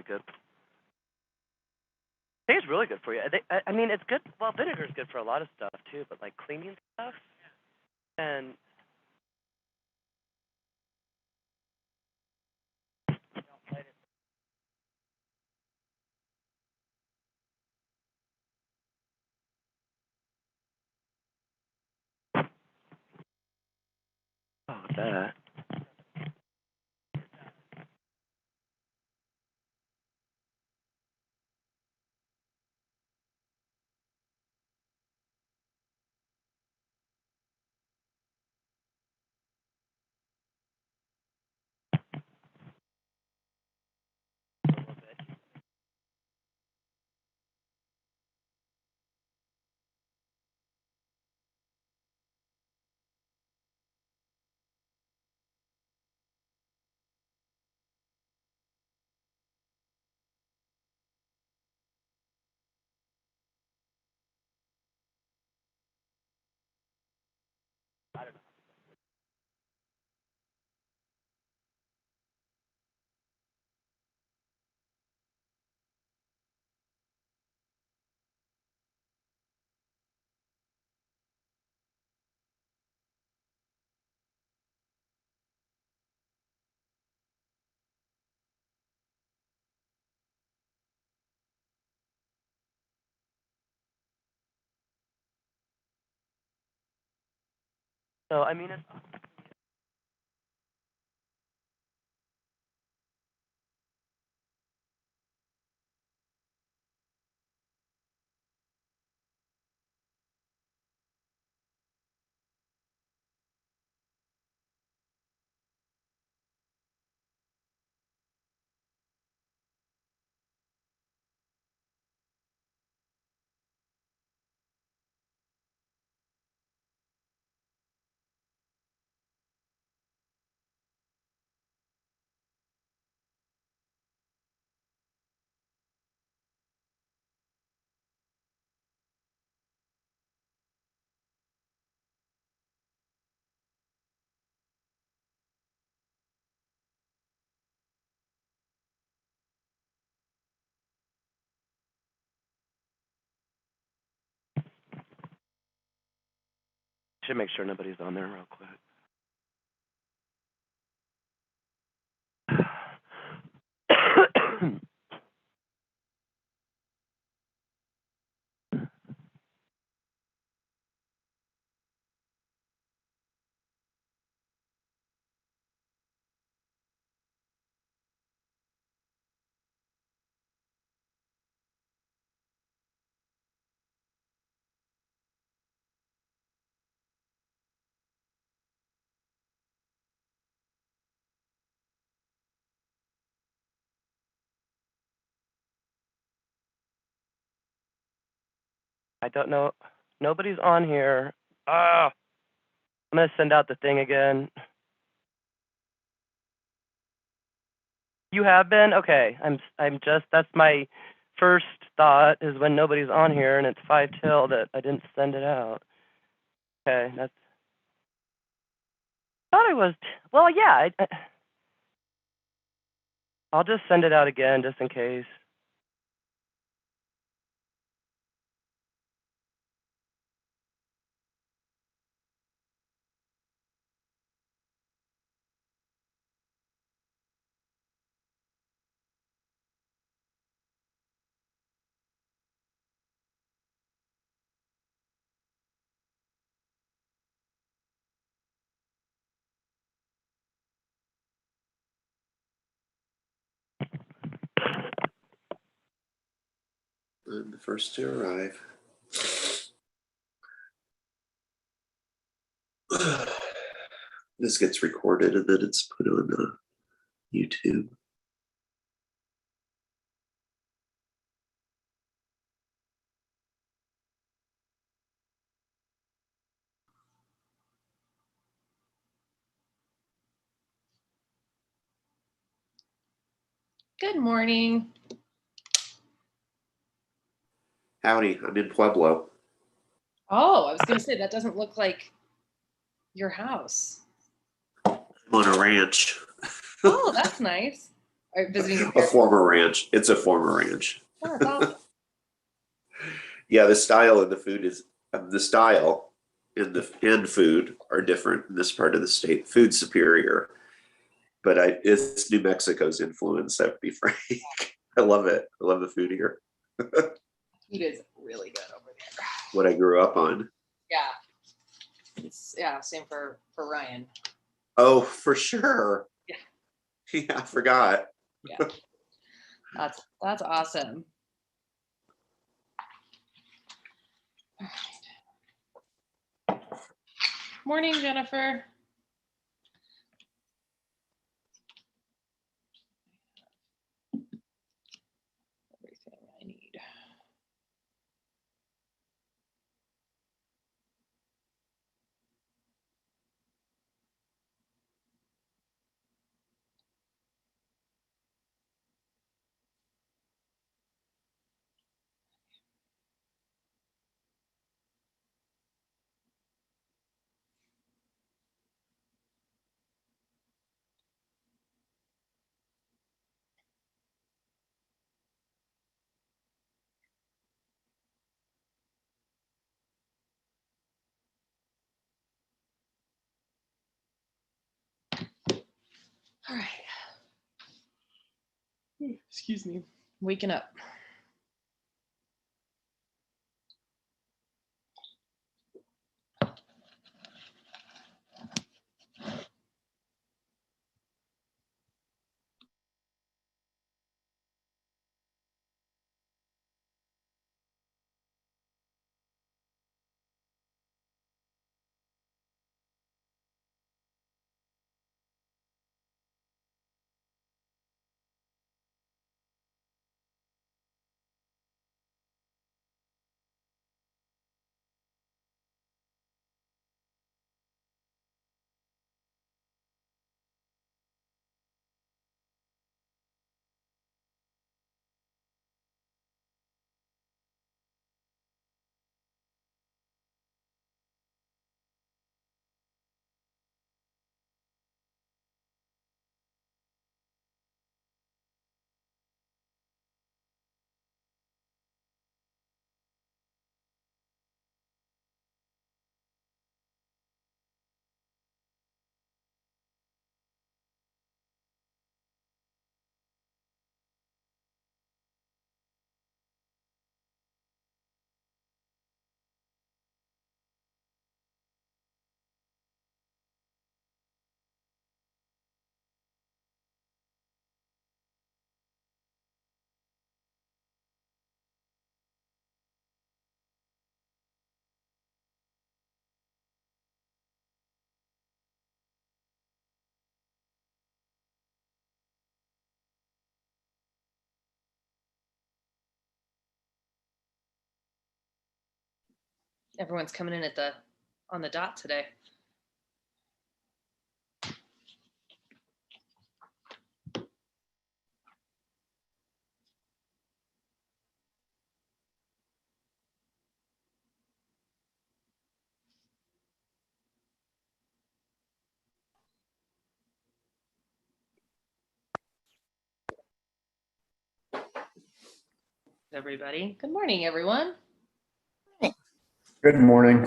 good. I think it's really good for you. I mean, it's good. Well, vinegar is good for a lot of stuff too, but like cleaning stuff and. Oh, that. So I mean, it's. Should make sure nobody's on there real quick. I don't know. Nobody's on here. I'm gonna send out the thing again. You have been? Okay. I'm just. That's my first thought is when nobody's on here and it's 5 till that I didn't send it out. Okay. That's. Thought I was. Well, yeah. I'll just send it out again just in case. I'm the first to arrive. This gets recorded and then it's put on YouTube. Good morning. Howdy, I'm in Pueblo. Oh, I was going to say, that doesn't look like your house. I'm on a ranch. Oh, that's nice. Are visiting your A parents? former ranch. It's a former ranch. Oh, that's awesome. Yeah, the style in the food is the style in the and food are different in this part of the state. Food's superior, but it's New Mexico's influence. That would be frank. I love it. I love the food here. Food is really good over there. What I grew up on. Yeah. Yeah, same for Ryan. Oh, for sure. Yeah. Yeah, I forgot. Yeah. That's awesome. All right. Morning, Jennifer. Everything I need. All right. Excuse me. Waking up. Everyone's coming in on the dot today. Everybody. Good morning, everyone. Good morning.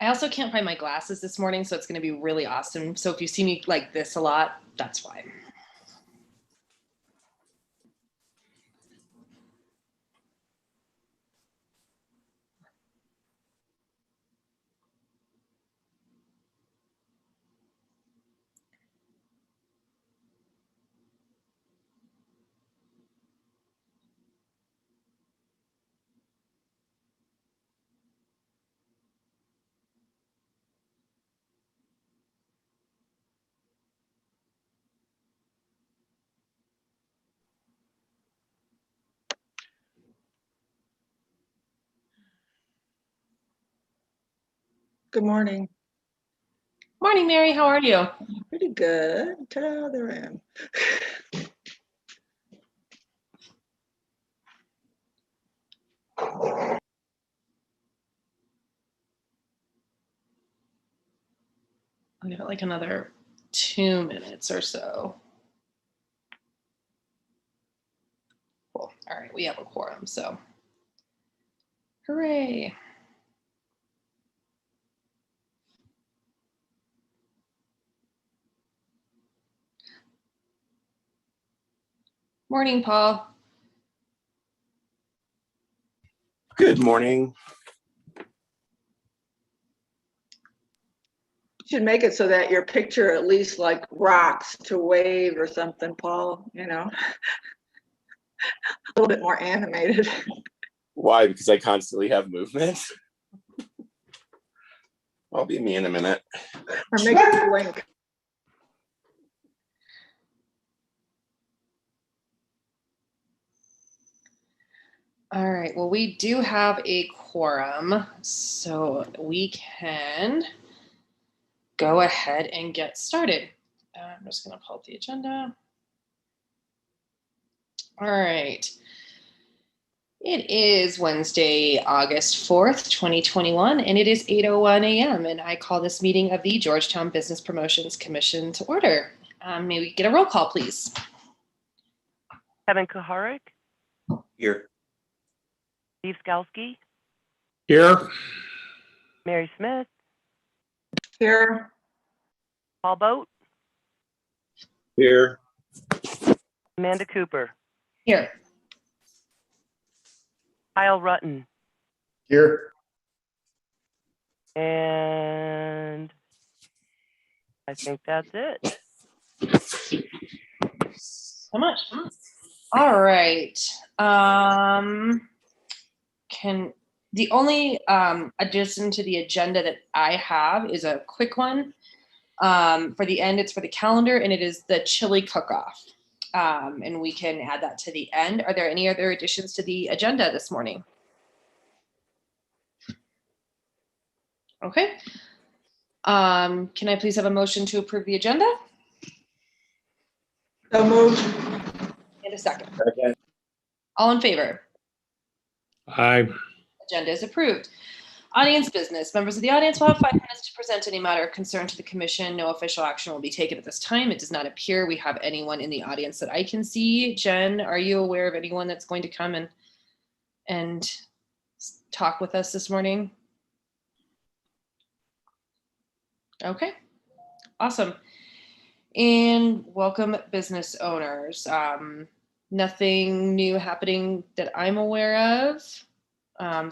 I also can't find my glasses this morning, so it's going to be really awesome. So if you see me like this a lot, that's why. Good morning. Morning, Mary. How are you? Pretty good. Ta-da, there I am. I'll give it like another 2 minutes or so. All right, we have a quorum, so hooray. Morning, Paul. Good morning. Should make it so that your picture at least like rocks to wave or something, Paul, you know? A little bit more animated. Why? Because I constantly have movement. I'll be me in a minute. Or make it blink. All right, well, we do have a quorum, so we can go ahead and get started. I'm just going to pull up the agenda. All right. It is Wednesday, August 4th, 2021, and it is 8:01 a.m. And I call this meeting of the Georgetown Business Promotions Commission to order. May we get a roll call, please? Kevin Kuharik, Here. Steve Skalski, Here. Mary Smith, Here, Paul Boat, Here. Amanda Cooper, Here. Kyle Rutten, Here. and I think that's it. So much. All right. The only addition to the agenda that I have is a quick one. For the end, it's for the calendar, and it is the chili cook-off. And we can add that to the end. Are there any other additions to the agenda this morning? Okay. Can I please have a motion to approve the agenda? so moved. And a second. Okay. All in favor? Aye. Agenda is approved. Audience business. Members of the audience will have 5 minutes to present any matter of concern to the commission. No official action will be taken at this time. It does not appear we have anyone in the audience that I can see. Jen, are you aware of anyone that's going to come and talk with us this morning? Okay, awesome. And welcome business owners. Nothing new happening that I'm aware of.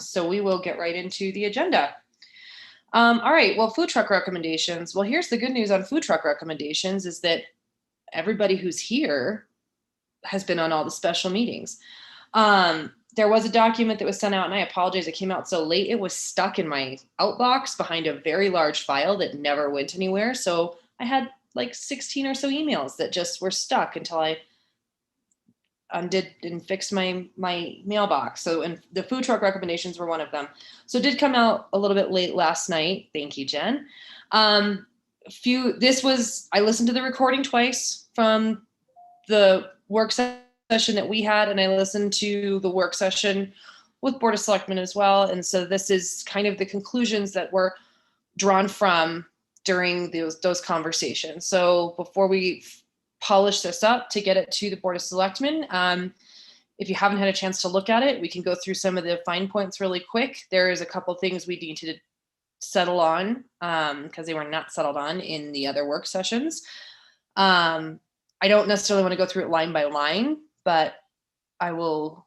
So we will get right into the agenda. All right, well, food truck recommendations. Well, here's the good news on food truck recommendations is that everybody who's here has been on all the special meetings. There was a document that was sent out, and I apologize, it came out so late. It was stuck in my outbox behind a very large file that never went anywhere. So I had like 16 or so emails that just were stuck until I undid and fixed my mailbox. So, and the food truck recommendations were one of them. So it did come out a little bit late last night. Thank you, Jen. I listened to the recording twice from the work session that we had, and I listened to the work session with Board of Selectmen as well. And so this is kind of the conclusions that were drawn from during those conversations. So before we polish this up to get it to the Board of Selectmen, if you haven't had a chance to look at it, we can go through some of the fine points really quick. There is a couple things we need to settle on because they were not settled on in the other work sessions. I don't necessarily want to go through it line by line, but I will.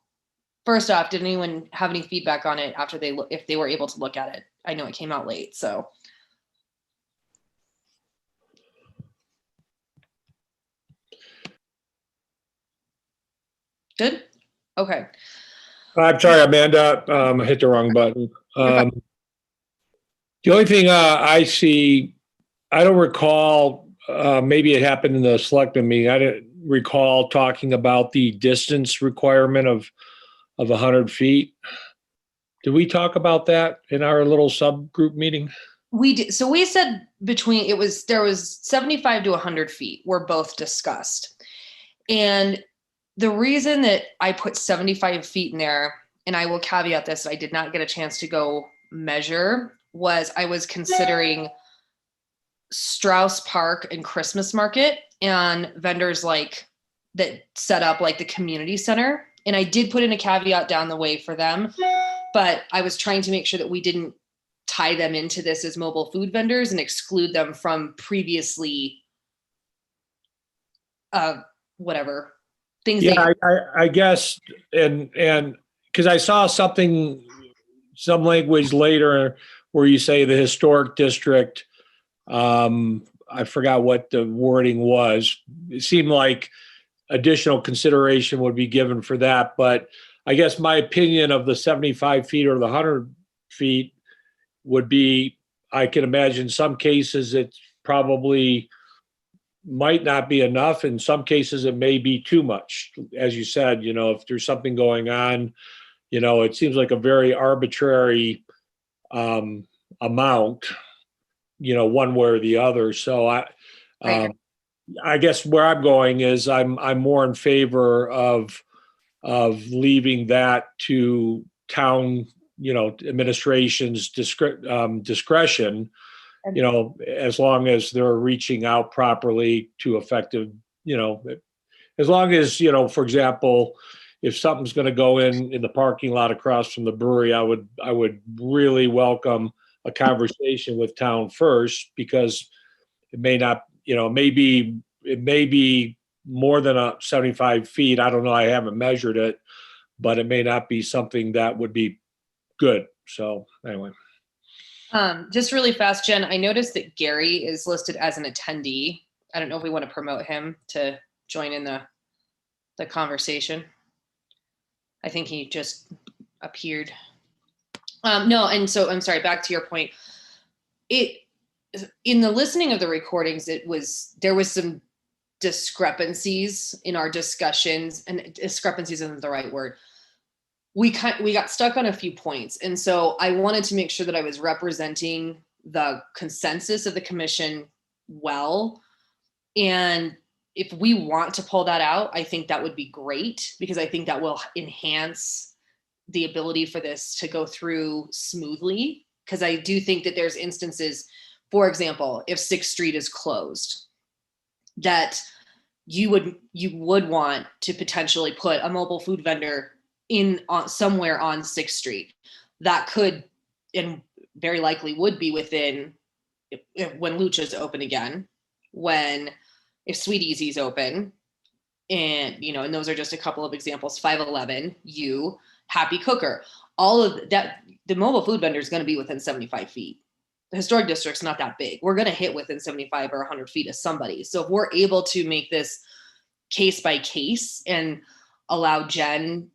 First off, did anyone have any feedback on it after if they were able to look at it? I know it came out late, so. Good? Okay. I'm sorry, Amanda. I hit the wrong button. The only thing I see, I don't recall, maybe it happened in the selectmen meeting. I didn't recall talking about the distance requirement of 100 feet. Did we talk about that in our little subgroup meeting? We did. So we said there was 75 to 100 feet were both discussed. And the reason that I put 75 feet in there, and I will caveat this, I did not get a chance to go measure, was I was considering Strauss Park and Christmas Market and vendors like that set up like the community center And I did put in a caveat down the way for them, but I was trying to make sure that we didn't tie them into this as mobile food vendors and exclude them from previously, whatever things. Yeah, I guess, and because I saw some language later where you say the historic district. I forgot what the wording was. It seemed like additional consideration would be given for that, but I guess my opinion of the 75 feet or the 100 feet would be, I can imagine some cases it's probably might not be enough. In some cases, it may be too much. As you said, if there's something going on, it seems like a very arbitrary amount, one way or the other. So I guess where I'm going is I'm more in favor of leaving that to town, administration's discretion, as long as they're reaching out properly to effective, as long as, for example, if something's going to go in the parking lot across from the brewery, I would really welcome a conversation with town first, because it may not, it may be more than 75 feet. I don't know. I haven't measured it, but it may not be something that would be good. So anyway. Just really fast, Jen, I noticed that Gary is listed as an attendee. I don't know if we want to promote him to join in the conversation. I think he just appeared. No, and so I'm sorry, back to your point. In the listening of the recordings, there was some discrepancies in our discussions, and discrepancies isn't the right word. We got stuck on a few points. And so I wanted to make sure that I was representing the consensus of the commission well. And if we want to pull that out, I think that would be great, because I think that will enhance the ability for this to go through smoothly. Because I do think that there's instances, for example, if 6th Street is closed, that you would want to potentially put a mobile food vendor somewhere on 6th Street that could, and very likely would be within, when Lucha's open again, if Sweet Easy's open, and and those are just a couple of examples. 511, Happy Cooker, all of that. The mobile food vendor is going to be within 75 feet. The historic district's not that big. We're going to hit within 75 or 100 feet of somebody. So if we're able to make this case by case and allow Jordan,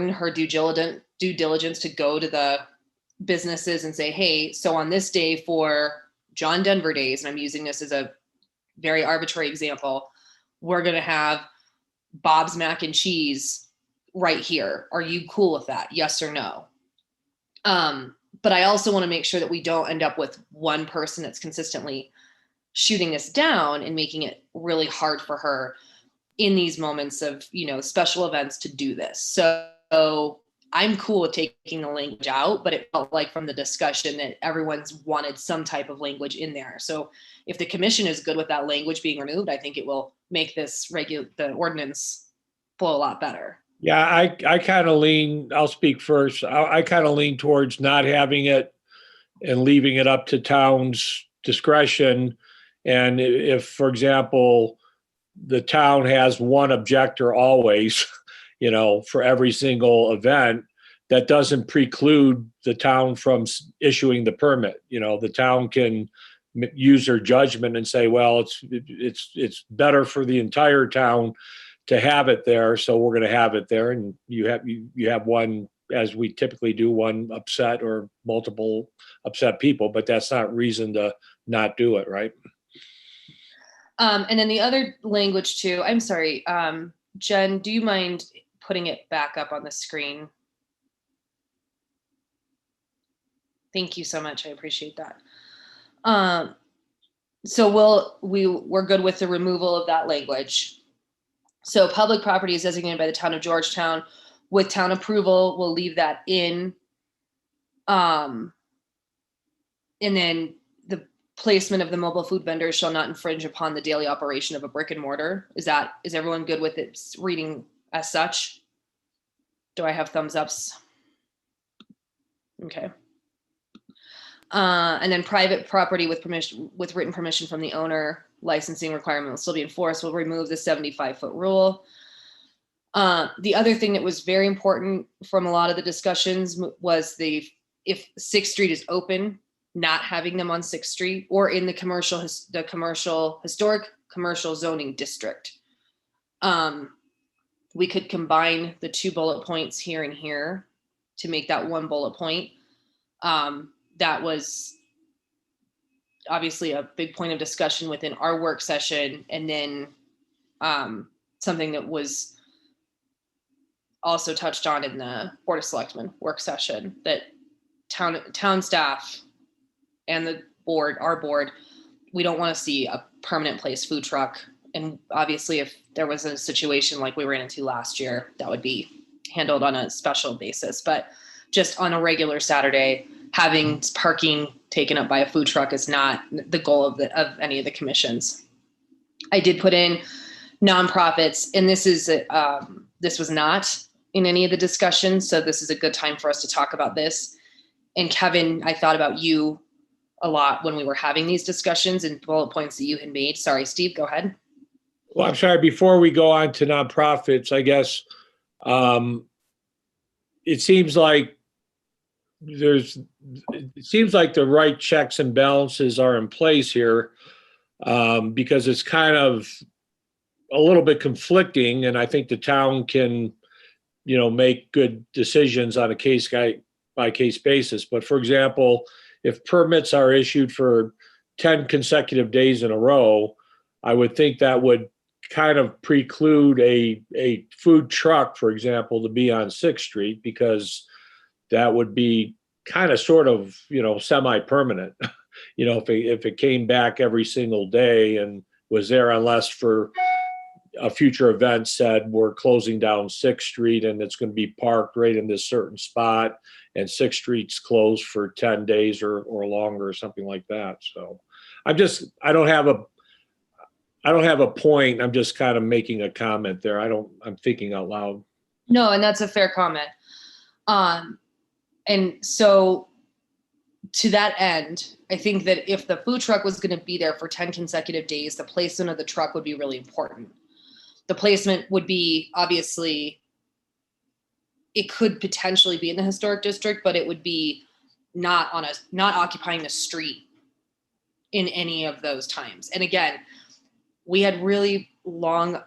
her due diligence to go to the businesses and say, hey, so on this day for John Denver days, and I'm using this as a very arbitrary example, we're going to have Bob's Mac and Cheese right here. Are you cool with that? Yes or no? But I also want to make sure that we don't end up with one person that's consistently shooting us down and making it really hard for her in these moments of, special events to do this. So I'm cool with taking the language out, but it felt like from the discussion that everyone's wanted some type of language in there. So if the commission is good with that language being removed, I think it will make the ordinance flow a lot better. Yeah, I kind of lean, I'll speak first. I kind of lean towards not having it and leaving it up to town's discretion. And if, for example, the town has one objector always, for every single event, that doesn't preclude the town from issuing the permit. The town can use their judgment and say, well, it's better for the entire town to have it there, so we're going to have it there. And you have one, as we typically do, one upset or multiple upset people, but that's not reason to not do it, right? And then the other language too, I'm sorry, Jen, do you mind putting it back up on the screen? Thank you so much. I appreciate that. So we're good with the removal of that language. So public property is designated by the town of Georgetown. With town approval, we'll leave that in. And then the placement of the mobile food vendors shall not infringe upon the daily operation of a brick and mortar. Is everyone good with it reading as such? Do I have thumbs ups? Okay. And then private property with permission, with written permission from the owner, licensing requirement will still be enforced. We'll remove the 75-foot rule. The other thing that was very important from a lot of the discussions was if 6th Street is open, not having them on 6th Street or in the historic commercial zoning district. We could combine the 2 bullet points here and here to make that 1 bullet point. That was obviously a big point of discussion within our work session, and then something that was also touched on in the Board of Selectmen work session, that town staff and the board, our board, we don't want to see a permanent place food truck. And obviously, if there was a situation like we ran into last year, that would be handled on a special basis. But just on a regular Saturday, having parking taken up by a food truck is not the goal of any of the commissions. I did put in nonprofits, and this was not in any of the discussions, so this is a good time for us to talk about this. And Kevin, I thought about you a lot when we were having these discussions and bullet points that you had made. Sorry, Steve, go ahead. Well, I'm sorry, before we go on to nonprofits, I guess, it seems like the right checks and balances are in place here, because it's kind of a little bit conflicting, and I think the town can, make good decisions on a case by case basis. But for example, if permits are issued for 10 consecutive days in a row, I would think that would kind of preclude a food truck, for example, to be on 6th Street, because that would be kind of sort of, semi-permanent. If it came back every single day and was there, unless for a future event said we're closing down 6th Street and it's going to be parked right in this certain spot, and 6th Street's closed for 10 days or longer or something like that. So I don't have a point. I'm just kind of making a comment there. I'm thinking out loud. No, and that's a fair comment. And so to that end, I think that if the food truck was going to be there for 10 consecutive days, the placement of the truck would be really important. The placement would be, obviously, it could potentially be in the historic district, but it would be not occupying the street in any of those times. And again, we had really long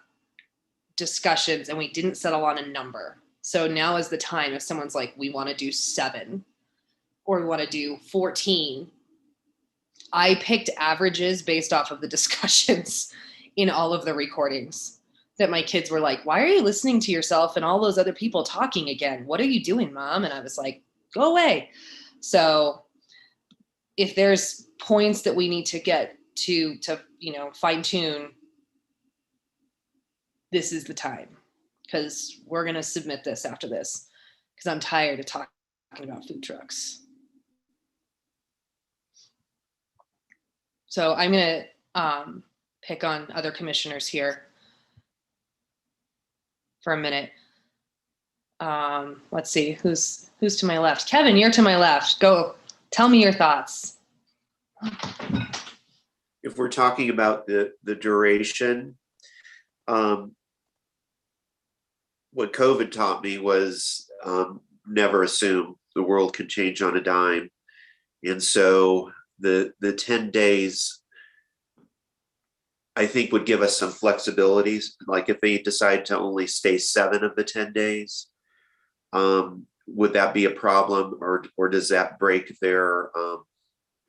discussions and we didn't settle on a number. So now is the time, if someone's like, we want to do 7 or we want to do 14. I picked averages based off of the discussions in all of the recordings, that my kids were like, why are you listening to yourself and all those other people talking again? What are you doing, Mom? And I was like, go away. So if there's points that we need to get to fine tune, this is the time, because we're going to submit this after this, because I'm tired of talking about food trucks. So I'm going to pick on other commissioners here for a minute. Let's see, who's to my left? Kevin, you're to my left. Go, tell me your thoughts. If we're talking about the duration, what COVID taught me was never assume the world can change on a dime. And so the 10 days, I think, would give us some flexibilities. Like if they decide to only stay 7 of the 10 days, would that be a problem, or does that break their,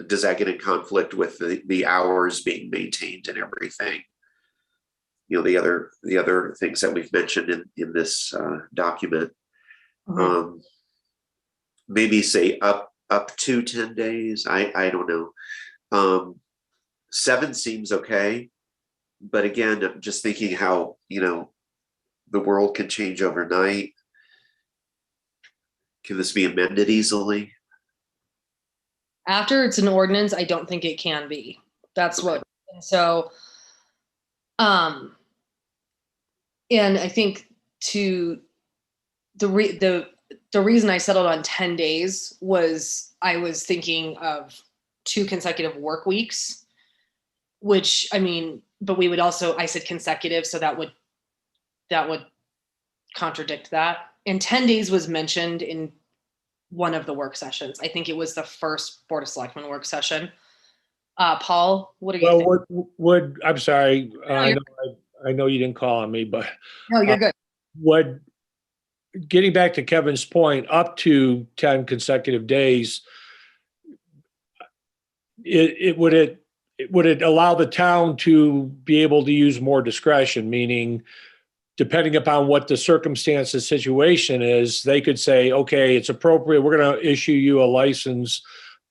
does that get in conflict with the hours being maintained and everything? The other things that we've mentioned in this document. Mm-hmm. Maybe say up to 10 days. I don't know. 7 seems okay, but again, I'm just thinking how the world can change overnight. Can this be amended easily? After it's an ordinance, I don't think it can be. That's what. So, and I think to the reason I settled on 10 days was I was thinking of 2 consecutive work weeks, which I mean, but we would also, I said consecutive, so that would contradict that. And 10 days was mentioned in one of the work sessions. I think it was the first Board of Selectmen work session. Paul, what do you think? Well, I'm sorry, you're I know you didn't call on me, but No, you're good. would, getting back to Kevin's point, up to 10 consecutive days, would it allow the town to be able to use more discretion, meaning depending upon what the circumstances situation is, they could say, okay, it's appropriate, we're going to issue you a license,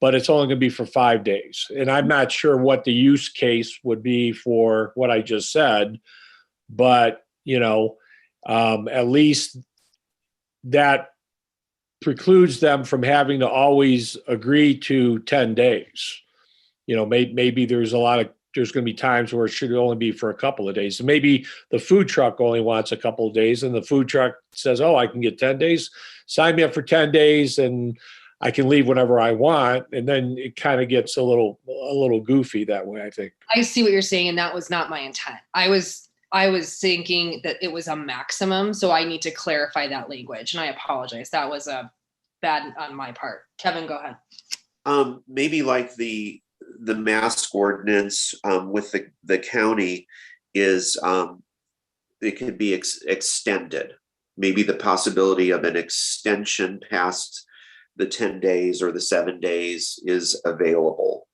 but it's only going to be for 5 days. And I'm not sure what the use case would be for what I just said, but at least that precludes them from having to always agree to 10 days. Maybe there's going to be times where it should only be for a couple of days. And maybe the food truck only wants a couple of days and the food truck says, oh, I can get 10 days, sign me up for 10 days and I can leave whenever I want. And then it kind of gets a little goofy that way, I think. I see what you're saying, and that was not my intent. I was thinking that it was a maximum, so I need to clarify that language, and I apologize. That was a bad on my part. Kevin, go ahead. Maybe like the mask ordinance with the county is it could be extended. Maybe the possibility of an extension past the 10 days or the 7 days is available.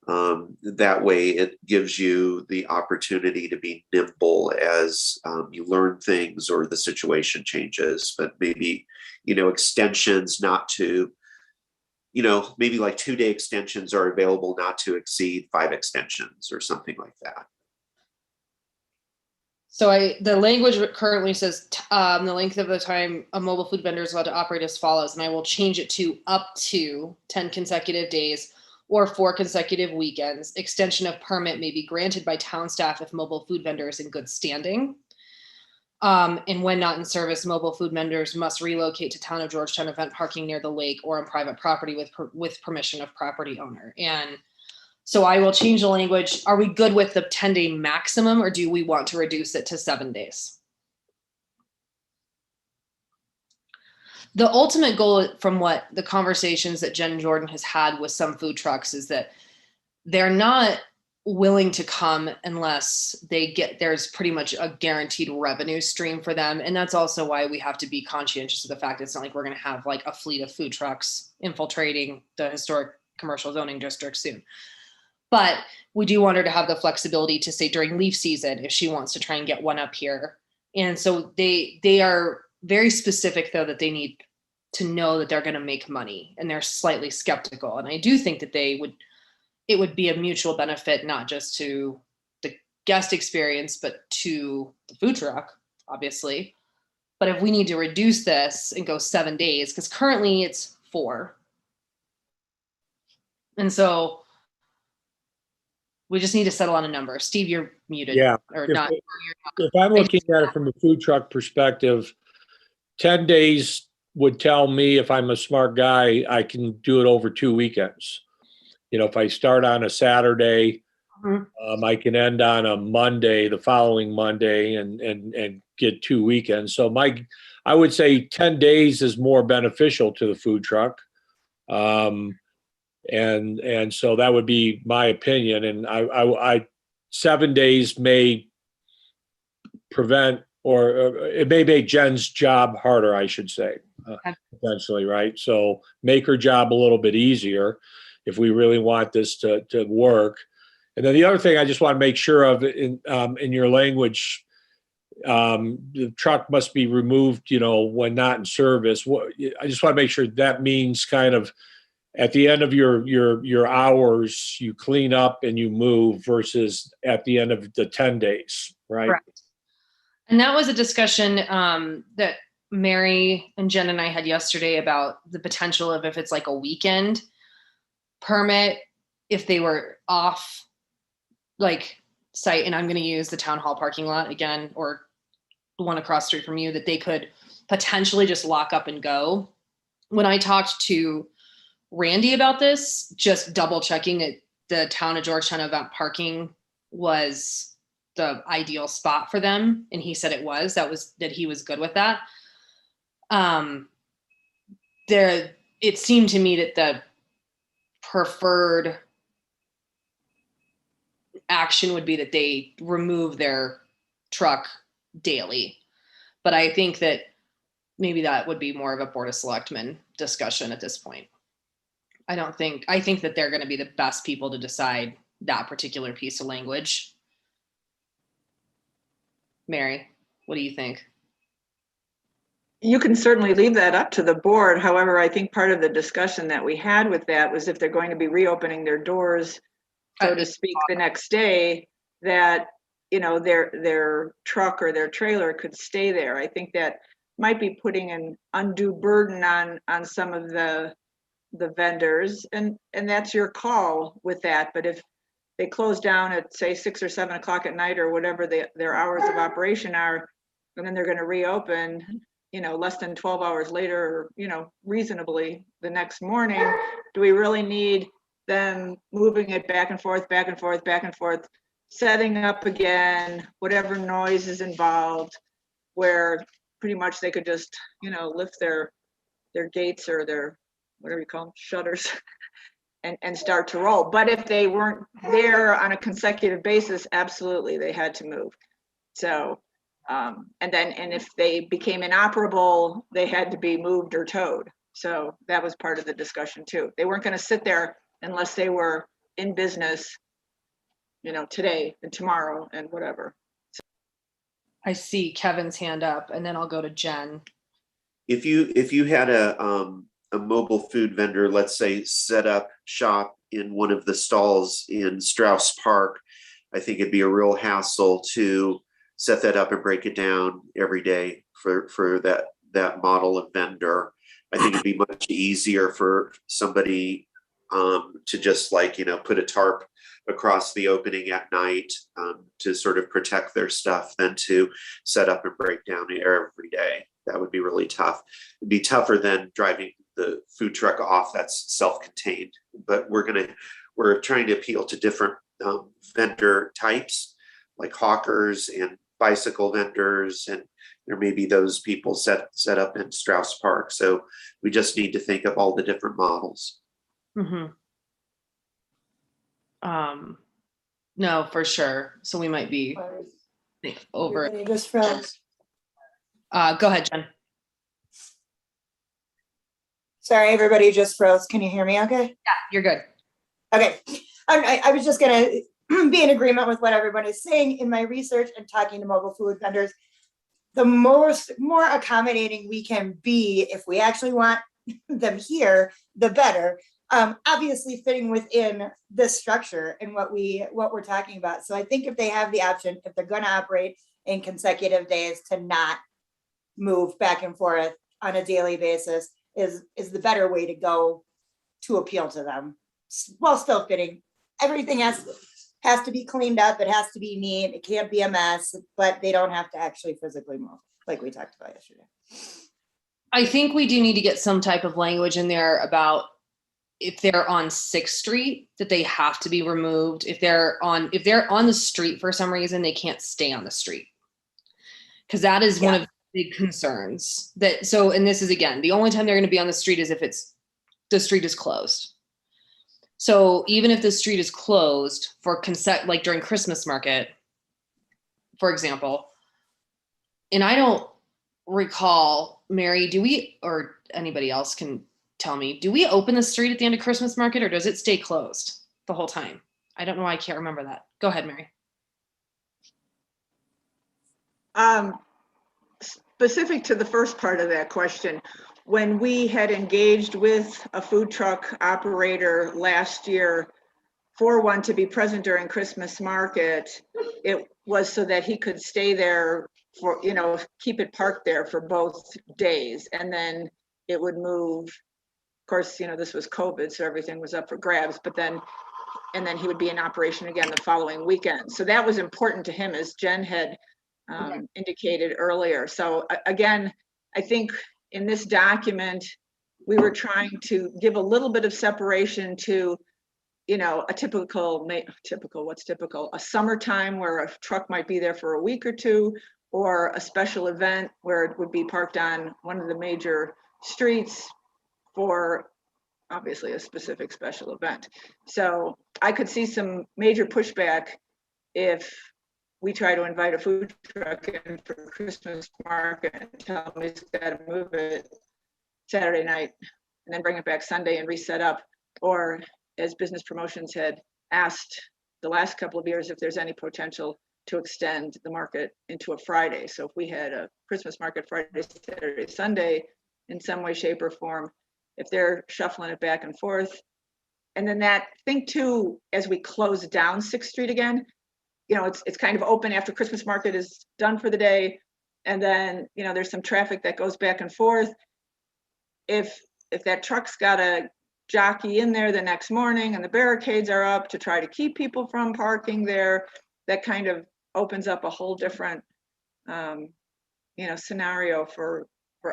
That way it gives you the opportunity to be nimble as you learn things or the situation changes, but maybe, extensions not to, maybe like 2-day extensions are available not to exceed 5 extensions or something like that. So the language currently says the length of the time a mobile food vendor is allowed to operate as follows, and I will change it to up to 10 consecutive days or 4 consecutive weekends. Extension of permit may be granted by town staff if mobile food vendor is in good standing. And when not in service, mobile food vendors must relocate to town of Georgetown event parking near the lake or on private property with permission of property owner. And so I will change the language. Are we good with the 10-day maximum, or do we want to reduce it to 7 days? The ultimate goal from what the conversations that Jen Jordan has had with some food trucks is that they're not willing to come unless there's pretty much a guaranteed revenue stream for them. And that's also why we have to be conscientious of the fact it's not like we're going to have like a fleet of food trucks infiltrating the historic commercial zoning district soon. But we do want her to have the flexibility to say during leaf season if she wants to try and get one up here. And so they are very specific, though, that they need to know that they're going to make money, and they're slightly skeptical. And I do think that it would be a mutual benefit, not just to the guest experience, but to the food truck, obviously. But if we need to reduce this and go 7 days, because currently it's 4. And so we just need to settle on a number. Steve, you're muted. Yeah. Or If- not. If I'm looking at it from a food truck perspective, 10 days would tell me, if I'm a smart guy, I can do it over 2 weekends. If I start on a Saturday, I can end on a Monday, the following Monday, and get 2 weekends. So I would say 10 days is more beneficial to the food truck. And so that would be my opinion. And I 7 days may prevent, or it may make Jen's job harder, I should say, potentially, right? So make her job a little bit easier if we really want this to work. And then the other thing I just want to make sure of in your language, the truck must be removed, when not in service. I just want to make sure that means kind of at the end of your hours, you clean up and you move versus at the end of the 10 days, right? Correct. And that was a discussion that Mary and Jen and I had yesterday about the potential of if it's like a weekend permit, if they were off like site, and I'm going to use the town hall parking lot again, or the one across the street from you, that they could potentially just lock up and go. When I talked to Randy about this, just double checking that the town of Georgetown event parking was the ideal spot for them. And he said that he was good with that. It seemed to me that the preferred action would be that they remove their truck daily. But I think that maybe that would be more of a Board of Selectmen discussion at this point. I think that they're going to be the best people to decide that particular piece of language. Mary, what do you think? You can certainly leave that up to the board. However, I think part of the discussion that we had with that was if they're going to be reopening their doors, so to speak, the next day, that, you know, their truck or their trailer could stay there. I think that might be putting an undue burden on some of the vendors, and that's your call with that. But if they close down at, say, 6 or 7 o'clock at night or whatever their hours of operation are, and then they're going to reopen, you know, less than 12 hours later, or, you know, reasonably the next morning, do we really need them moving it back and forth, back and forth, back and forth, setting up again, whatever noise is involved, where pretty much they could just, you know, lift their gates or their, whatever you call them, shutters, and start to roll. But if they weren't there on a consecutive basis, absolutely, they had to move. So, and if they became inoperable, they had to be moved or towed. So that was part of the discussion too. They weren't going to sit there unless they were in business, you know, today and tomorrow and whatever. I see Kevin's hand up, and then I'll go to Jen. If you had a mobile food vendor, let's say, set up shop in one of the stalls in Strauss Park, I think it'd be a real hassle to set that up and break it down every day for that model of vendor. I think it'd be much easier for somebody to just, like, you know, put a tarp across the opening at night to sort of protect their stuff than to set up and break down every day. That would be really tough. It'd be tougher than driving the food truck off that's self-contained. But we're trying to appeal to different vendor types, like hawkers and bicycle vendors, and there may be those people set up in Strauss Park. So we just need to think of all the different models. Mm-hmm. No, for sure. So we might be over. Everybody just froze. Go ahead, Jen. Sorry, everybody just froze. Can you hear me okay? Yeah, you're good. Okay. I was just going to be in agreement with what everyone is saying. In my research and talking to mobile food vendors, the more accommodating we can be, if we actually want them here, the better. Obviously fitting within this structure and what we're talking about. So I think if they have the option, if they're going to operate in consecutive days, to not move back and forth on a daily basis is the better way to go to appeal to them, while still fitting. Everything has to be cleaned up. It has to be neat. It can't be a mess, but they don't have to actually physically move, like we talked about yesterday. I think we do need to get some type of language in there about if they're on 6th Street, that they have to be removed. If they're on the street for some reason, they can't stay on the street. Because that is one of the big concerns. And this is, again, the only time they're going to be on the street is if the street is closed. So even if the street is closed for like during Christmas market, for example, and I don't recall, Mary, do we, or anybody else can tell me, do we open the street at the end of Christmas market, or does it stay closed the whole time? I don't know. I can't remember that. Go ahead, Mary. Specific to the first part of that question, when we had engaged with a food truck operator last year for one to be present during Christmas market, it was so that he could stay there for, you know, keep it parked there for both days, and then it would move. Of course, you know, this was COVID, so everything was up for grabs, but then he would be in operation again the following weekend. So that was important to him, as Jen had indicated earlier. So again, I think in this document, we were trying to give a little bit of separation to, a typical, what's typical? A summertime where a truck might be there for a week or two, or a special event where it would be parked on one of the major streets for obviously a specific special event. So I could see some major pushback if we try to invite a food truck in for Christmas market and tell them he's got to move it Saturday night and then bring it back Sunday and reset up. Or as business promotions had asked the last couple of years, if there's any potential to extend the market into a Friday. So if we had a Christmas market Friday, Saturday, Sunday in some way, shape, or form, if they're shuffling it back and forth. And then think too, as we close down 6th Street again, it's kind of open after Christmas market is done for the day. And then, there's some traffic that goes back and forth. If that truck's got a jockey in there the next morning and the barricades are up to try to keep people from parking there, that kind of opens up a whole different, scenario for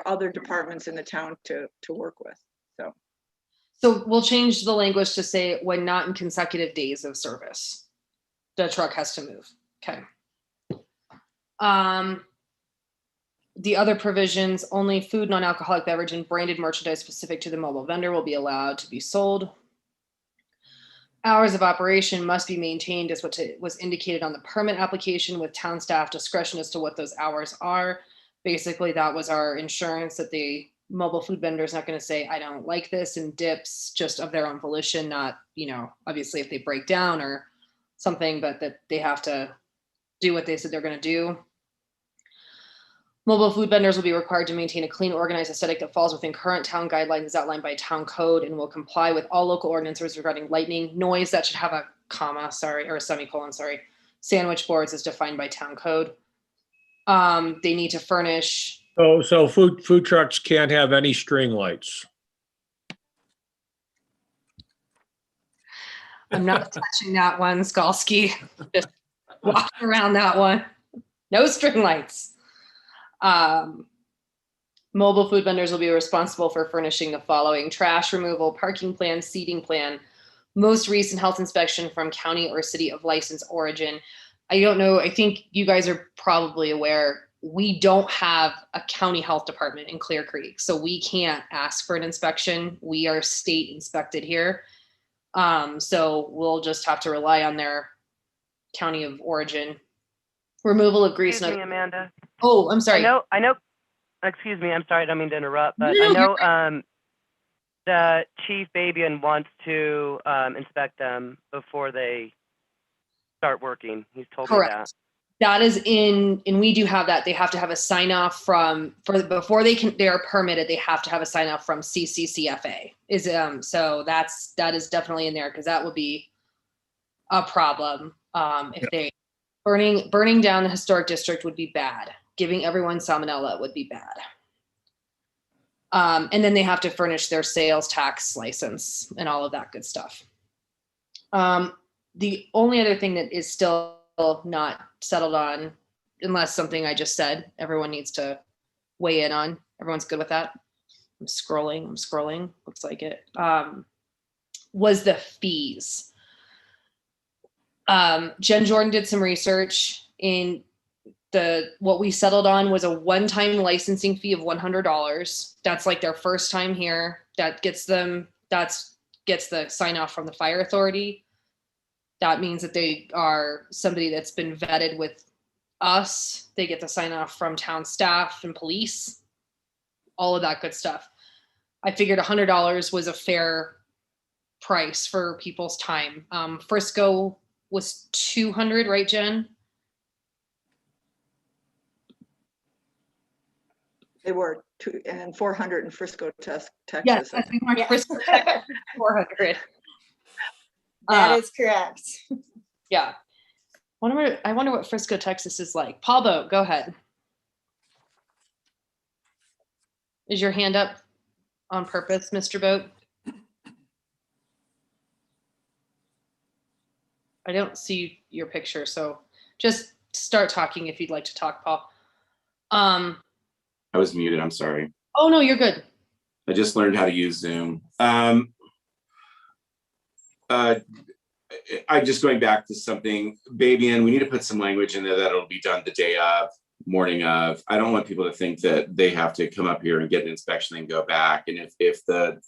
other departments in the town to work with. So we'll change the language to say when not in consecutive days of service, the truck has to move. Okay. The other provisions, only food, non-alcoholic beverage, and branded merchandise specific to the mobile vendor will be allowed to be sold. Hours of operation must be maintained as what was indicated on the permit application with town staff discretion as to what those hours are. Basically, that was our insurance that the mobile food vendor is not going to say, I don't like this, and dips just of their own volition, not, obviously if they break down or something, but that they have to do what they said they're going to do. Mobile food vendors will be required to maintain a clean, organized aesthetic that falls within current town guidelines as outlined by town code and will comply with all local ordinances regarding lighting, noise. That should have a comma, or a semicolon, sandwich boards as defined by town code. They need to furnish. So food trucks can't have any string lights. I'm not touching that one, Skalski. Just walking around that one. No string lights. Mobile food vendors will be responsible for furnishing the following: trash removal, parking plan, seating plan, most recent health inspection from county or city of license origin. I don't know. I think you guys are probably aware we don't have a county health department in Clear Creek, so we can't ask for an inspection. We are state inspected here. So we'll just have to rely on their county of origin. Removal of grease. Excuse me, Amanda. Oh, I'm sorry. I know. Excuse me. I'm sorry. I don't mean to interrupt, but No, I know the Chief Babian wants to inspect them before they start working. He's told me that. That is and we do have that. They have to have a sign off before they are permitted. They have to have a sign off from CCCFA. So that is definitely in there, because that would be a problem if they burning down the historic district would be bad. Giving everyone salmonella would be bad. And then they have to furnish their sales tax license and all of that good stuff. The only other thing that is still not settled on, unless something I just said, everyone needs to weigh in on. Everyone's good with that? I'm scrolling. Looks like it. Was the fees. Jen Jordan did some research in what we settled on was a one-time licensing fee of $100. That's like their first time here. That gets the sign off from the fire authority. That means that they are somebody that's been vetted with us. They get the sign off from town staff and police, all of that good stuff. I figured $100 was a fair price for people's time. Frisco was $200, right, Jen? They were and then 400 in Frisco, Texas. Yes, I think my Frisco, Texas, 400. That is correct. Yeah. I wonder what Frisco, Texas is like. Paul Boat, go ahead. Is your hand up on purpose, Mr. Boat? I don't see your picture, so just start talking if you'd like to talk, Paul. I was muted, I'm sorry. Oh, no, you're good. I just learned how to use Zoom. I'm just going back to something, Babian, we need to put some language in there that it'll be done the day of, morning of. I don't want people to think that they have to come up here and get an inspection and go back. And if the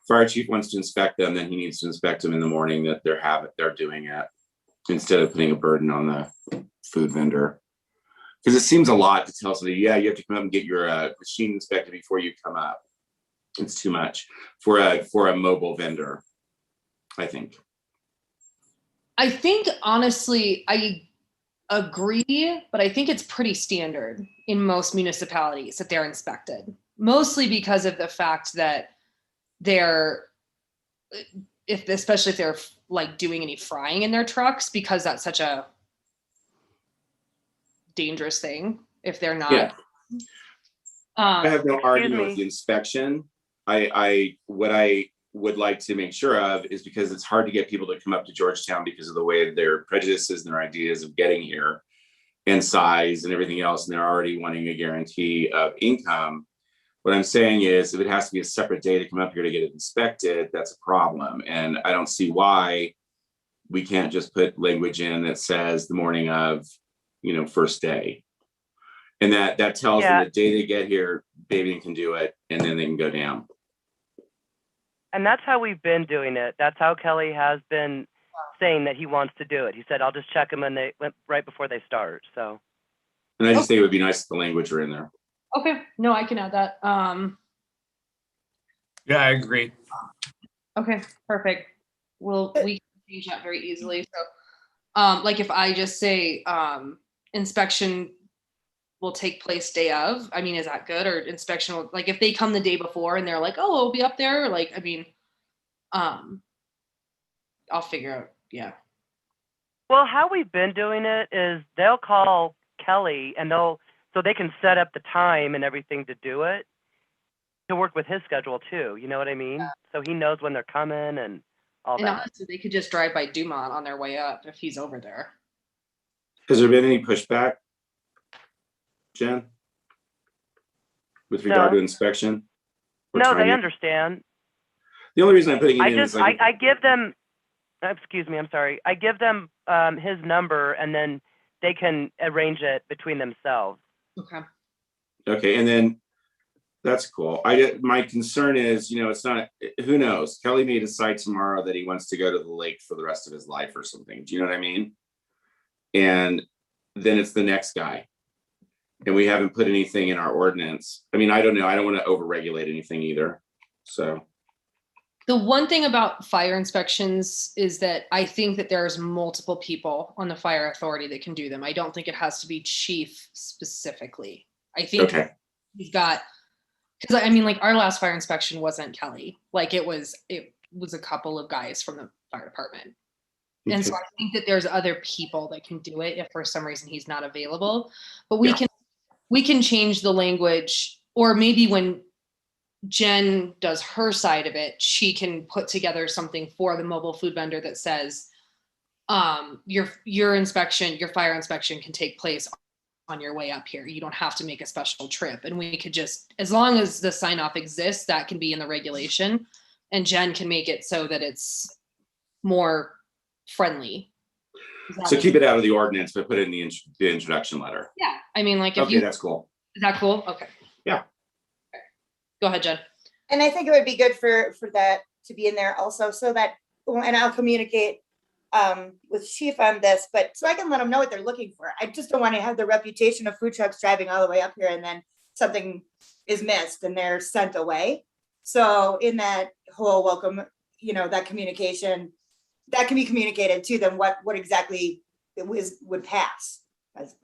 fire chief wants to inspect them, then he needs to inspect them in the morning that they're doing it, instead of putting a burden on the food vendor. Because it seems a lot to tell somebody, yeah, you have to come up and get your machine inspected before you come up. It's too much for a mobile vendor, I think. I think honestly, I agree, but I think it's pretty standard in most municipalities that they're inspected, mostly because of the fact that especially if they're like doing any frying in their trucks, because that's such a dangerous thing if they're not. Yeah. I have no argument me. with the inspection. What I would like to make sure of is, because it's hard to get people to come up to Georgetown because of the way their prejudices and their ideas of getting here and size and everything else, and they're already wanting a guarantee of income. What I'm saying is, if it has to be a separate day to come up here to get it inspected, that's a problem. And I don't see why we can't just put language in that says the morning of, first day. And that tells them the day they get here, Babian can do it, and then they can go down. And that's how we've been doing it. That's how Kelly has been saying that he wants to do it. He said, I'll just check them when they went right before they start. So. And I just think it would be nice if the language were in there. Okay, no, I can add that. Yeah, I agree. Okay, perfect. We can change that very easily. So, like if I just say inspection will take place day of, I mean, is that good? Or inspection will, like if they come the day before and they're like, oh, it'll be up there, like, I mean, I'll figure out, yeah. Well, how we've been doing it is they'll call Kelly and so they can set up the time and everything to do it, to work with his schedule too. You know what I mean? Yeah. So he knows when they're coming and all that. And honestly, they could just drive by Dumont on their way up if he's over there. Has there been any pushback, Jen, with regard to inspection? No, they understand. The only reason I'm putting it in is I give them, excuse me, I'm sorry. I give them his number and then they can arrange it between themselves. Okay. Okay, and then that's cool. My concern is, it's not, who knows? Kelly may decide tomorrow that he wants to go to the lake for the rest of his life or something. Do you know what I mean? And then it's the next guy. And we haven't put anything in our ordinance. I mean, I don't know. I don't want to overregulate anything either. So. The one thing about fire inspections is that I think that there's multiple people on the fire authority that can do them. I don't think it has to be chief specifically. I think he's got, because I mean, like our last fire inspection wasn't Kelly. Like it was a couple of guys from the fire department. Okay. And so I think that there's other people that can do it if for some reason he's not available. But we can change the language, or maybe when Jen does her side of it, she can put together something for the mobile food vendor that says your inspection, your fire inspection can take place on your way up here. You don't have to make a special trip. And we could just, as long as the sign off exists, that can be in the regulation, and Jen can make it so that it's more friendly. So keep it out of the ordinance, but put it in the introduction letter. Yeah, I mean, like if okay, that's cool. Is that cool? Okay. Yeah. Okay. Go ahead, Jen. And I think it would be good for that to be in there also, so that, and I'll communicate with Chief on this, but so I can let them know what they're looking for. I just don't want to have the reputation of food trucks driving all the way up here and then something is missed and they're sent away. So in that whole welcome, that communication, that can be communicated to them what exactly it would pass.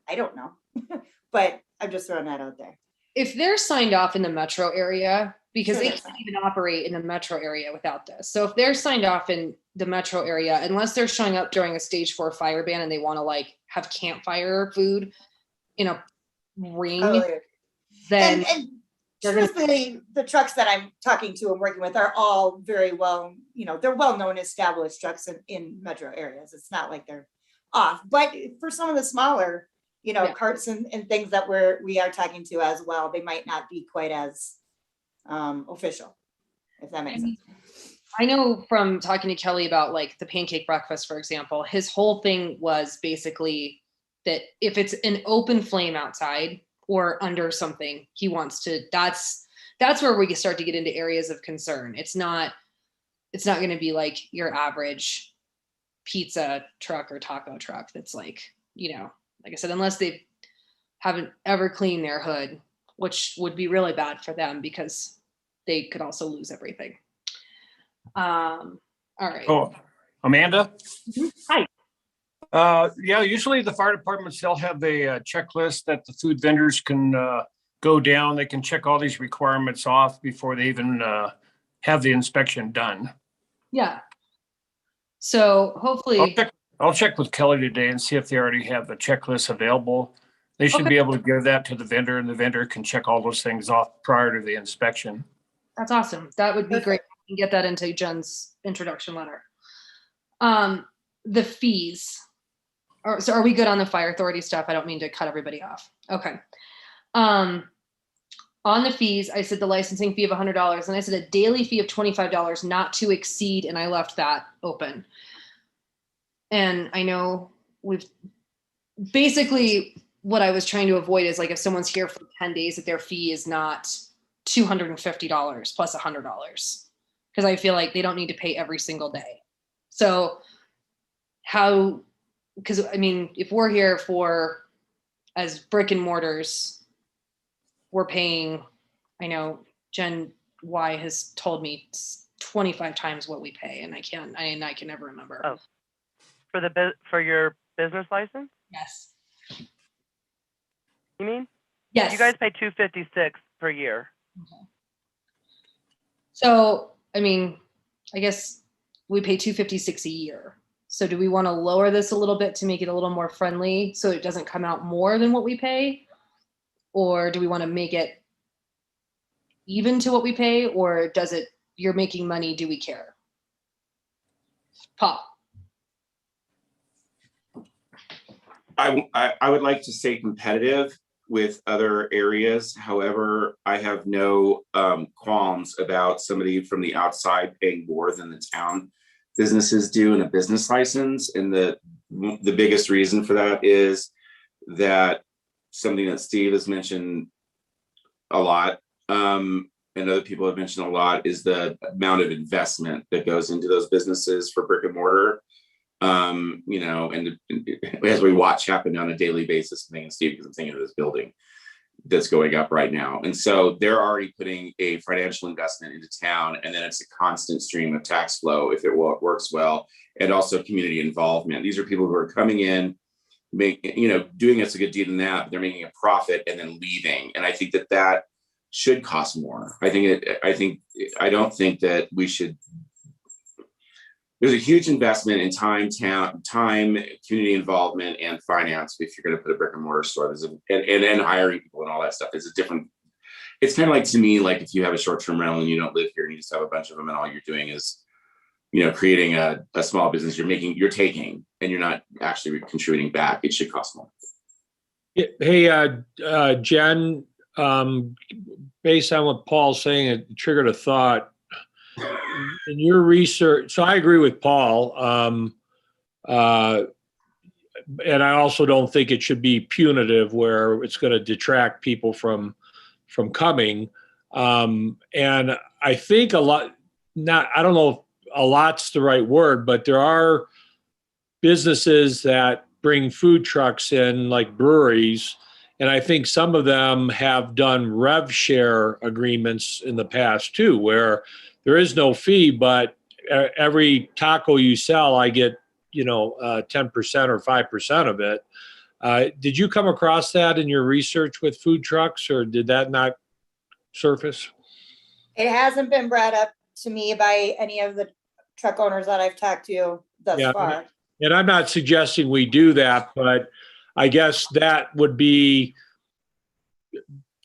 I don't know, but I'm just throwing that out there. If they're signed off in the metro area, because they can't even operate in the metro area without this. So if they're signed off in the metro area, unless they're showing up during a stage 4 fire ban and they want to like have campfire food in a ring, then and the trucks that I'm talking to and working with are all very well, they're well-known established trucks in metro areas. It's not like they're off, but for some of the smaller you know, Yeah. carts and things that we are talking to as well. They might not be quite as official, if that makes sense. I know from talking to Kelly about like the pancake breakfast, for example, his whole thing was basically that if it's an open flame outside or under something, he wants to, that's where we can start to get into areas of concern. It's not going to be like your average pizza truck or taco truck that's like, you know, like I said, unless they haven't ever cleaned their hood, which would be really bad for them because they could also lose everything. All right. Oh, Amanda? Hi. Yeah, usually the fire departments, they'll have a checklist that the food vendors can go down. They can check all these requirements off before they even have the inspection done. Yeah. So hopefully, I'll check with Kelly today and see if they already have the checklist available. They should Okay. be able to give that to the vendor, and the vendor can check all those things off prior to the inspection. that's awesome. That would be great. We can get that into Jen's introduction letter. The fees. So are we good on the fire authority stuff? I don't mean to cut everybody off. Okay. On the fees, I said the licensing fee of $100, and I said a daily fee of $25 not to exceed, and I left that open. And I know we've basically, what I was trying to avoid is like if someone's here for 10 days, that their fee is not $250 plus $100, because I feel like they don't need to pay every single day. So how, because I mean, if we're here for, as brick and mortars, we're paying, I know Jen Y has told me 25 times what we pay, and I can never remember. Oh. For your business license, Yes. you mean? Yes. You guys pay $256 per year. Okay. So, I mean, I guess we pay $256 a year. So do we want to lower this a little bit to make it a little more friendly so it doesn't come out more than what we pay? Or do we want to make it even to what we pay? Or does it, you're making money, do we care? Paul. I would like to stay competitive with other areas. However, I have no qualms about somebody from the outside paying more than the town businesses do in a business license. And the biggest reason for that is that something that Steve has mentioned a lot, and other people have mentioned a lot, is the amount of investment that goes into those businesses for brick and mortar. You know, and as we watch happen on a daily basis, I'm thinking, Steve, because I'm thinking of this building that's going up right now. And so they're already putting a financial investment into town, and then it's a constant stream of tax flow if it works well, and also community involvement. These are people who are coming in, doing us a good deed in that, but they're making a profit and then leaving. And I think that should cost more. I don't think that we should. There's a huge investment in time, community involvement, and finance if you're going to put a brick and mortar store. And hiring people and all that stuff. It's kind of like, to me, like if you have a short-term rental and you don't live here and you just have a bunch of them, and all you're doing is, creating a small business. You're taking, and you're not actually contributing back. It should cost more. Hey, Jen, based on what Paul's saying, it triggered a thought. In your research, so I agree with Paul, and I also don't think it should be punitive where it's going to detract people from coming. And I think I don't know if a lot's the right word, but there are businesses that bring food trucks in, like breweries, and I think some of them have done rev share agreements in the past too, where there is no fee, but every taco you sell, I get, 10% or 5% of it. Did you come across that in your research with food trucks, or did that not surface? It hasn't been brought up to me by any of the truck owners that I've talked to thus far. And I'm not suggesting we do that, but I guess that would be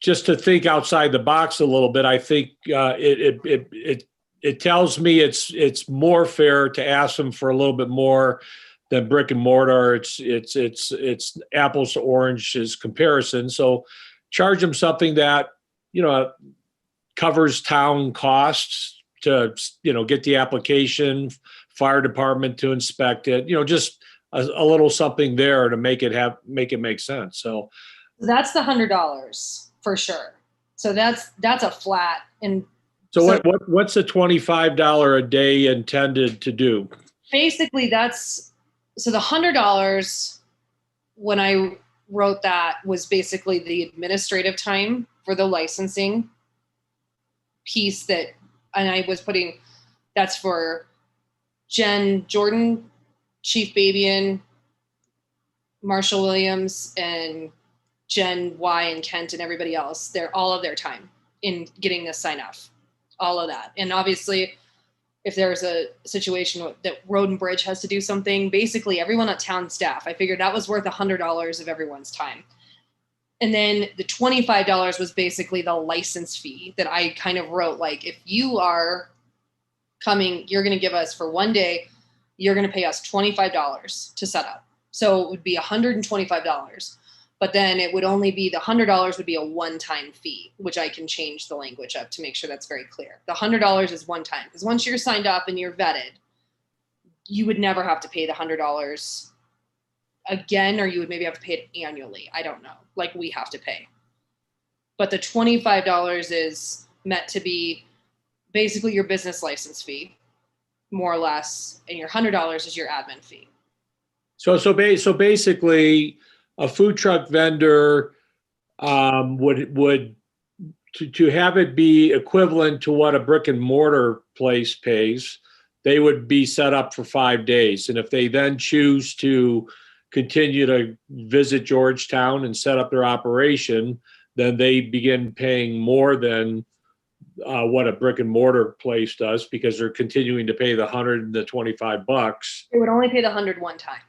just to think outside the box a little bit. I think it tells me it's more fair to ask them for a little bit more than brick and mortar. It's apples to oranges comparison. So charge them something that, covers town costs to, get the application, fire department to inspect it, just a little something there to make it make sense. So That's the $100 for sure. So that's a flat. And so what's the $25 a day intended to do? basically so the $100 when I wrote that was basically the administrative time for the licensing piece and I was putting, that's for Jen Jordan, Chief Babian, Marshall Williams, and Jen Y and Kent and everybody else. They're all of their time in getting this sign off, all of that. And obviously if there's a situation that Road and Bridge has to do something, basically everyone at town staff, I figured that was worth $100 of everyone's time. And then the $25 was basically the license fee that I kind of wrote, like, if you are coming, you're going to give us for one day, you're going to pay us $25 to set up. So it would be $125. But then it would only be the $100 would be a one-time fee, which I can change the language up to make sure that's very clear. The $100 is one time, because once you're signed up and you're vetted, you would never have to pay the $100 again, or you would maybe have to pay it annually. I don't know, like we have to pay. But the $25 is meant to be basically your business license fee, more or less, and your $100 is your admin fee. So basically, a food truck vendor would to have it be equivalent to what a brick and mortar place pays, they would be set up for 5 days. And if they then choose to continue to visit Georgetown and set up their operation, then they begin paying more than what a brick and mortar place does, because they're continuing to pay the $100 and the $25. They would only pay the $100 one time.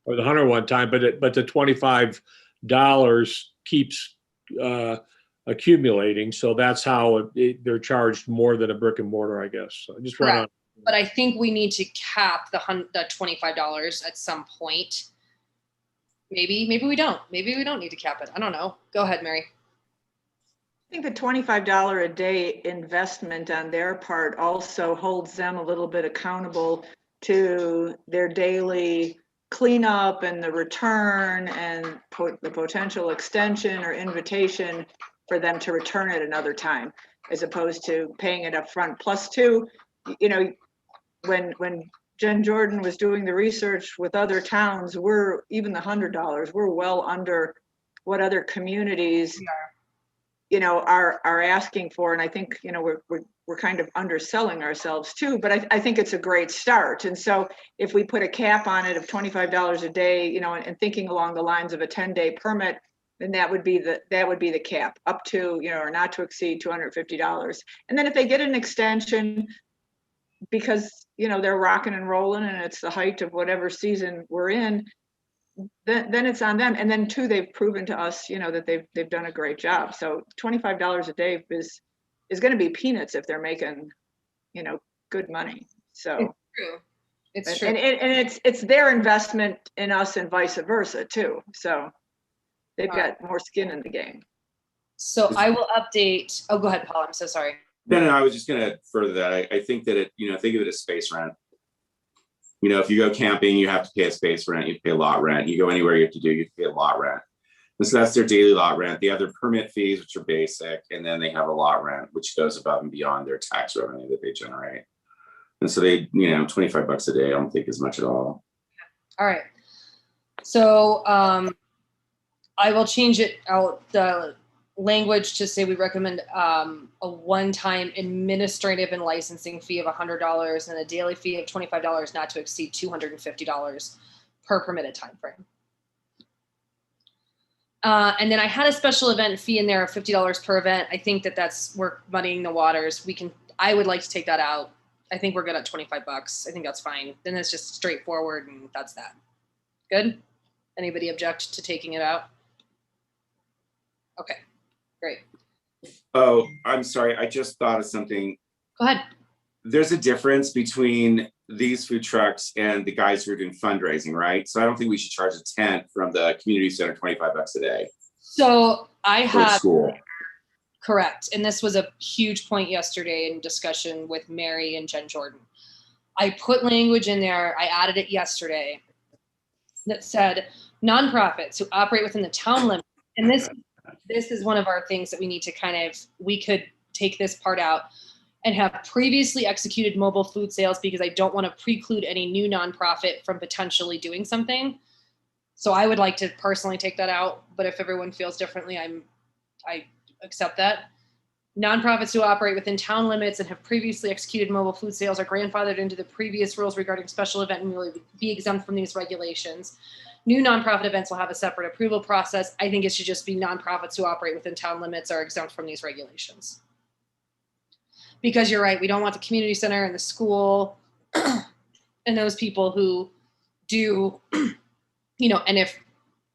Or the $100 one time, but the $25 keeps accumulating. So that's how they're charged more than a brick and mortar, I guess. So I just want to. But I think we need to cap the $25 at some point. Maybe we don't. Maybe we don't need to cap it. I don't know. Go ahead, Mary. I think the $25 a day investment on their part also holds them a little bit accountable to their daily cleanup and the return and the potential extension or invitation for them to return it another time, as opposed to paying it up front. Plus two, when Jen Jordan was doing the research with other towns, even the $100, we're well under what other communities are asking for. And I think we're kind of underselling ourselves too, but I think it's a great start. And so if we put a cap on it of $25 a day, and thinking along the lines of a 10-day permit, then that would be the cap, up to, or not to exceed $250. And then if they get an extension because they're rocking and rolling and it's the height of whatever season we're in, then it's on them. And then two, they've proven to us, that they've done a great job. So $25 a day is going to be peanuts if they're making, good money. So it's true. And it's their investment in us and vice versa too. So they've got more skin in the game. So I will update. Oh, go ahead, Paul. I'm so sorry. No, I was just going to further that. I think that think of it as space rent. If you go camping, you have to pay a space rent, you pay a lot rent. You go anywhere you have to pay a lot rent. And so that's their daily lot rent. They have their permit fees, which are basic, and then they have a lot rent, which goes above and beyond their tax revenue that they generate. And so they, $25 a day, I don't think is much at all. All right. So I will change it out, the language, to say we recommend a one-time administrative and licensing fee of $100 and a daily fee of $25 not to exceed $250 per permitted time frame. And then I had a special event fee in there of $50 per event. I think we're muddying the waters. I would like to take that out. I think we're good at $25. I think that's fine. Then it's just straightforward and that's that. Good? Anybody object to taking it out? Okay, great. Oh, I'm sorry. I just thought of something. Go ahead. there's a difference between these food trucks and the guys who are doing fundraising, right? So I don't think we should charge a tent from the community center $25 a day So I for a have, school. correct, and this was a huge point yesterday in discussion with Mary and Jen Jordan. I put language in there, I added it yesterday, that said nonprofits who operate within the town limit. And this is one of our things that we need to we could take this part out and have previously executed mobile food sales, because I don't want to preclude any new nonprofit from potentially doing something. So I would like to personally take that out, but if everyone feels differently, I accept that. Nonprofits who operate within town limits and have previously executed mobile food sales are grandfathered into the previous rules regarding special event and will be exempt from these regulations. New nonprofit events will have a separate approval process. I think it should just be nonprofits who operate within town limits are exempt from these regulations. Because you're right, we don't want the community center and the school and those people who do, and if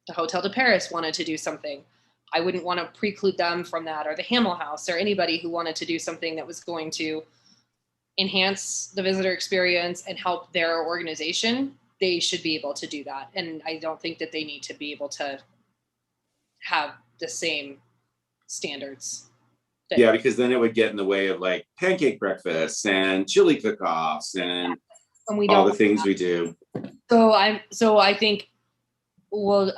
the Hotel de Paris wanted to do something, I wouldn't want to preclude them from that, or the Hamel House, or anybody who wanted to do something that was going to enhance the visitor experience and help their organization. They should be able to do that. And I don't think that they need to be able to have the same standards. Yeah, because then it would get in the way of like pancake breakfasts and chili cook-offs and we all don't the things we do. So I think, well,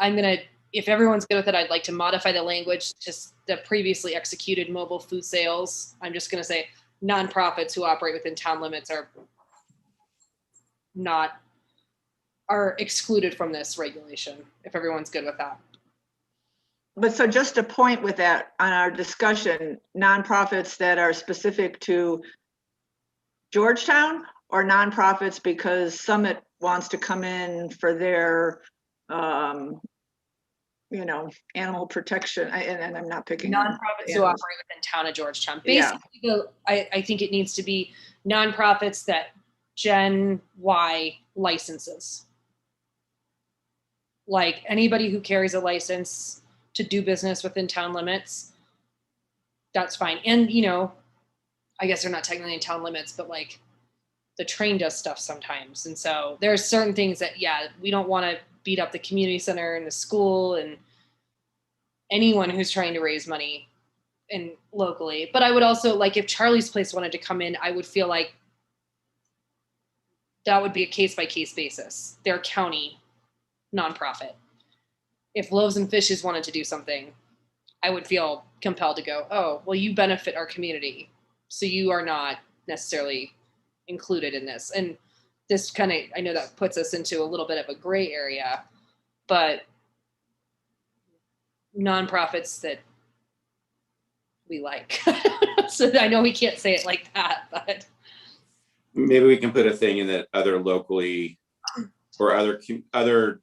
if everyone's good with it, I'd like to modify the language, just the previously executed mobile food sales. I'm just going to say nonprofits who operate within town limits are excluded from this regulation, if everyone's good with that. But so just a point with that on our discussion, nonprofits that are specific to Georgetown, or nonprofits because Summit wants to come in for their, animal protection, and I'm not picking on Nonprofits who operate within town of Georgetown. Yeah. Basically, I think it needs to be nonprofits that Gen Y licenses. Like anybody who carries a license to do business within town limits, that's fine. And, I guess they're not technically in town limits, but like the train does stuff sometimes. And so there's certain things that, we don't want to beat up the community center and the school and anyone who's trying to raise money and locally. But I would also, like, if Charlie's Place wanted to come in, I would feel like that would be a case-by-case basis. They're a county nonprofit. If Loaves and Fishes wanted to do something, I would feel compelled to go, oh, well, you benefit our community, so you are not necessarily included in this. And this I know that puts us into a little bit of a gray area, but nonprofits that we like. So I know we can't say it like that, but. Maybe we can put a thing in that other locally or other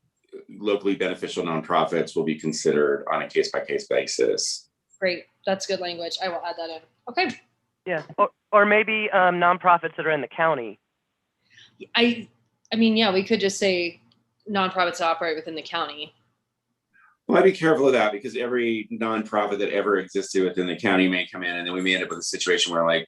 locally beneficial nonprofits will be considered on a case-by-case basis. Great, that's good language. I will add that in. Okay. Yeah, or maybe nonprofits that are in the county. I mean, we could just say nonprofits operate within the county. Well, I'd be careful of that, because every nonprofit that ever existed within the county may come in, and then we may end up with a situation where, like,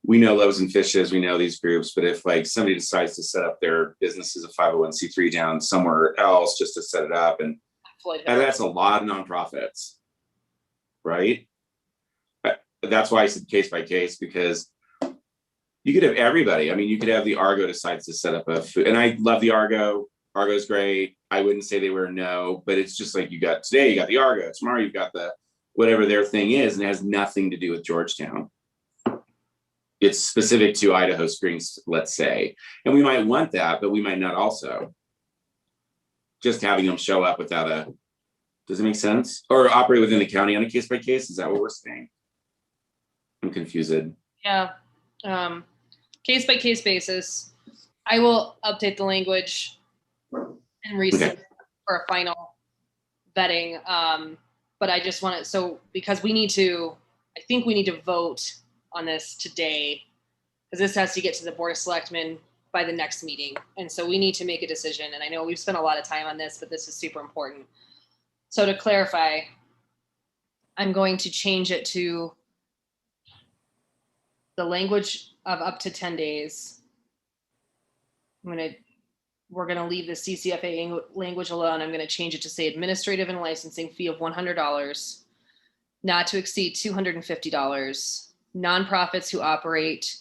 we know Loaves and Fishes, we know these groups, but if like somebody decides to set up their business as a 501c3 down somewhere else just to set it up, and that's a lot of nonprofits, right? That's why I said case by case, because you could have everybody. I mean, you could have the Argo decides to set up a food, and I love the Argo. Argo's great. I wouldn't say they were a no, but it's just like today you got the Argo, tomorrow you've got the whatever their thing is, and it has nothing to do with Georgetown. It's specific to Idaho Springs, let's say. And we might want that, but we might not also. Just having them show up without does it make sense? Or operate within the county on a case by case? Is that what we're saying? I'm confused. Yeah. Case by case basis. I will update the language and resubmit for a final vetting. But I just want to, because I think we need to vote on this today, because this has to get to the Board of Selectmen by the next meeting. And so we need to make a decision. And I know we've spent a lot of time on this, but this is super important. So to clarify, I'm going to change it to the language of up to 10 days. We're gonna leave the CCFA language alone. I'm gonna change it to say administrative and licensing fee of $100, not to exceed $250. Nonprofits who operate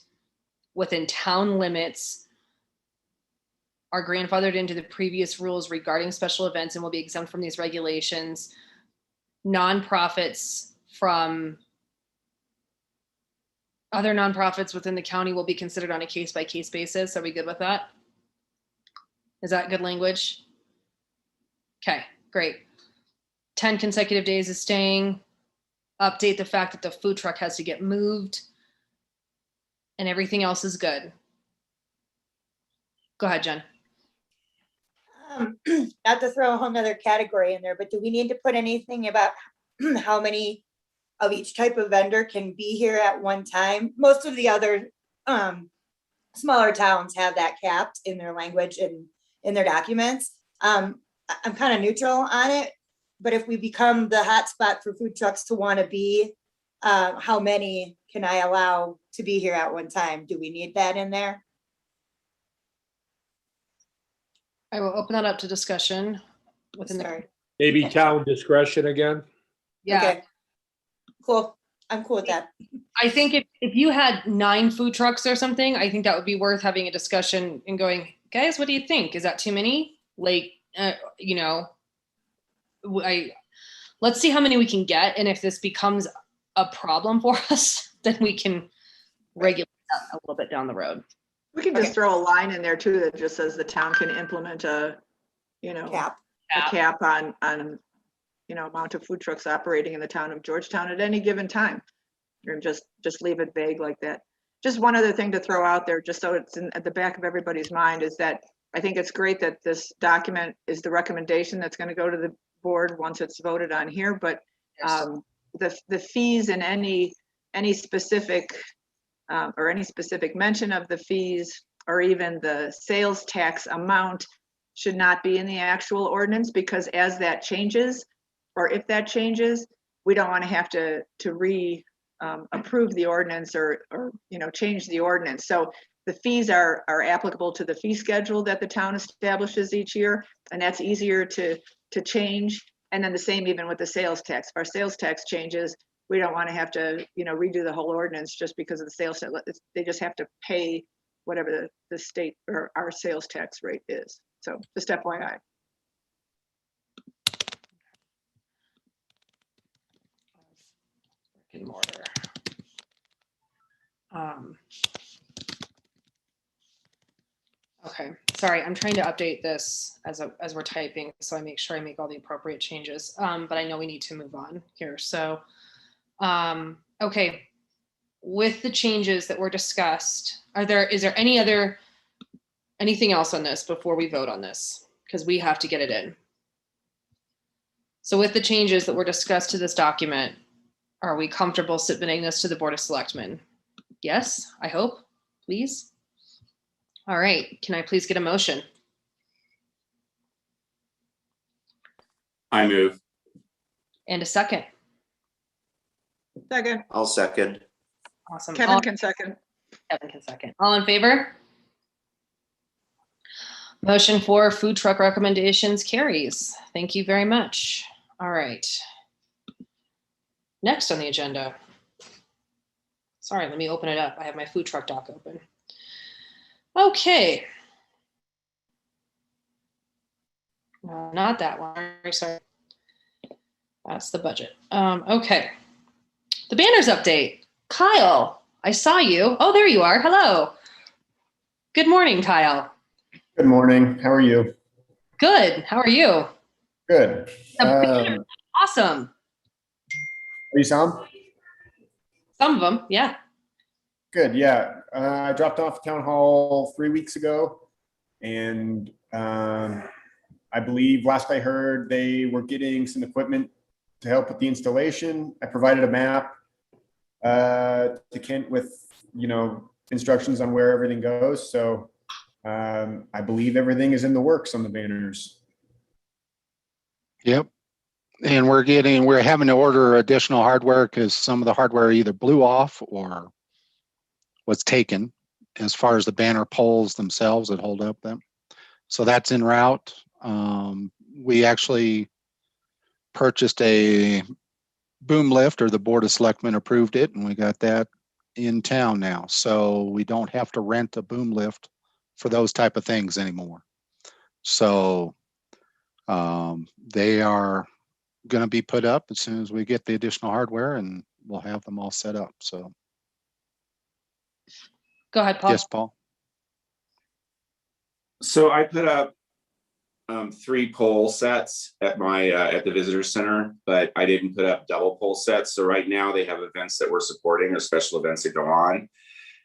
within town limits are grandfathered into the previous rules regarding special events and will be exempt from these regulations. Nonprofits from other nonprofits within the county will be considered on a case-by-case basis. Are we good with that? Is that good language? Okay, great. 10 consecutive days is staying. Update the fact that the food truck has to get moved. And everything else is good. Go ahead, Jen. Not to throw a whole nother category in there, but do we need to put anything about how many of each type of vendor can be here at one time? Most of the other smaller towns have that capped in their language and in their documents. I'm kind of neutral on it, but if we become the hotspot for food trucks to want to be, how many can I allow to be here at one time? Do we need that in there? I will open that up to discussion within the, Sorry. Maybe town discretion again? yeah. Okay. Cool. I'm cool with that. I think if you had 9 food trucks or something, I think that would be worth having a discussion and going, guys, what do you think? Is that too many? Like, you know, let's see how many we can get. And if this becomes a problem for us, then we can regulate that a little bit down the road. We can just throw a line in there too that just says the town can implement a, you know, Cap. a cap on, you know, amount of food trucks operating in the town of Georgetown at any given time. Or just leave it vague like that. Just one other thing to throw out there, just so it's at the back of everybody's mind, is that I think it's great that this document is the recommendation that's going to go to the board once it's voted on here, but the fees and any specific or any specific mention of the fees or even the sales tax amount should not be in the actual ordinance, because as that changes, or if that changes, we don't want to have to approve the ordinance or you know, change the ordinance. So the fees are applicable to the fee schedule that the town establishes each year, and that's easier to change. And then the same even with the sales tax. If our sales tax changes, we don't want to have to, you know, redo the whole ordinance just because of the sales tax. They just have to pay whatever the state or our sales tax rate is. So just FYI. In order. Okay, sorry, I'm trying to update this as we're typing, so I make sure I make all the appropriate changes. But I know we need to move on here. So, okay, with the changes that were discussed, is there anything else on this before we vote on this? Because we have to get it in. So with the changes that were discussed to this document, are we comfortable submitting this to the Board of Selectmen? Yes, I hope, please. All right, can I please get a motion? I move. And a second. Second, I'll second. Awesome. Kevin can second. Kevin can second. All in favor? Motion for food truck recommendations carries. Thank you very much. All right. Next on the agenda. Sorry, let me open it up. I have my food truck doc open. Okay. Not that one. Sorry. That's the budget. Okay. The banners update. Kyle, I saw you. Oh, there you are. Hello. Good morning, Kyle. Good morning. How are you? Good. How are you? Good. Awesome. Are you Sam? Some of them, yeah. Good. Yeah. I dropped off town hall 3 weeks ago, and I believe last I heard they were getting some equipment to help with the installation. I provided a map to Kent with, instructions on where everything goes. So I believe everything is in the works on the banners. Yep. And we're having to order additional hardware because some of the hardware either blew off or was taken as far as the banner poles themselves that hold up them. So that's en route. We actually purchased a boom lift, or the Board of Selectmen approved it, and we got that in town now. So we don't have to rent a boom lift for those type of things anymore. So they are going to be put up as soon as we get the additional hardware, and we'll have them all set up. So Go ahead, Paul. yes, Paul. So I put up 3 pole sets at my at the visitor center, but I didn't put up double pole sets. So right now they have events that we're supporting or special events that go on.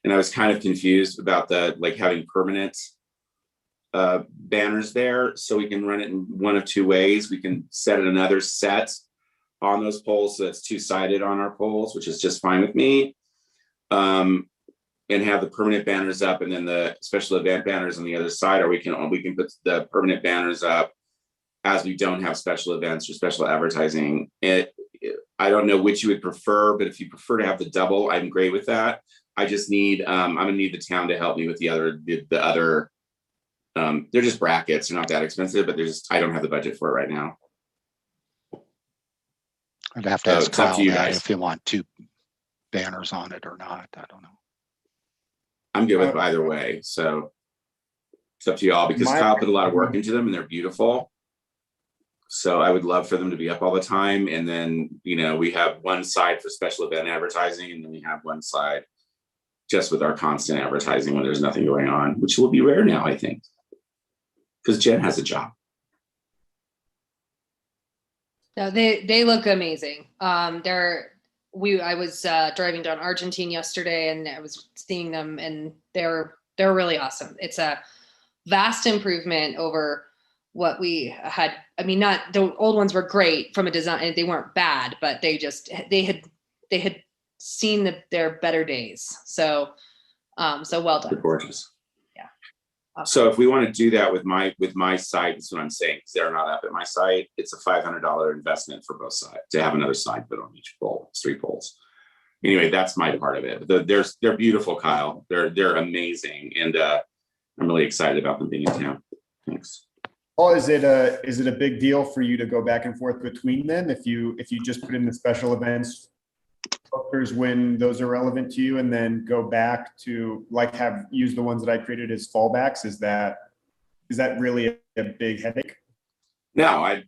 And I was kind of confused about the like having permanent banners there. So we can run it in one of 2 ways. We can set another set on those poles so it's 2-sided on our poles, which is just fine with me. And have the permanent banners up and then the special event banners on the other side, or we can put the permanent banners up as we don't have special events or special advertising. I don't know which you would prefer, but if you prefer to have the double, I'm great with that. I just need I'm gonna need the town to help me with the other they're just brackets. They're not that expensive, but I don't have the budget for it right now. I'd have to So ask it's up Kyle to you that guys. if you want 2 banners on it or not. I don't know. I'm good with either way. So it's up to y'all because Kyle put a lot of work into them and they're beautiful. So I would love for them to be up all the time. And then, we have one side for special event advertising, and then we have one side just with our constant advertising when there's nothing going on, which will be rare now, I think, because Jen has a job. No, they look amazing. I was driving down Argentine yesterday, and I was seeing them, and they're really awesome. It's a vast improvement over what we had. I mean, not the old ones were great from a design; they weren't bad, but they had seen their better days. So well done. They're gorgeous. Yeah. So if we want to do that with my site, that's what I'm saying, because they're not up at my site. It's a $500 investment for both sides to have another sign put on each pole. It's 3 poles. Anyway, that's my part of it. They're beautiful, Kyle. They're amazing, and I'm really excited about them being in town. Thanks. Paul, is it a big deal for you to go back and forth between them if you just put in the special events filters when those are relevant to you, and then go back to have used the ones that I created as fallbacks? Is that really a big headache? No,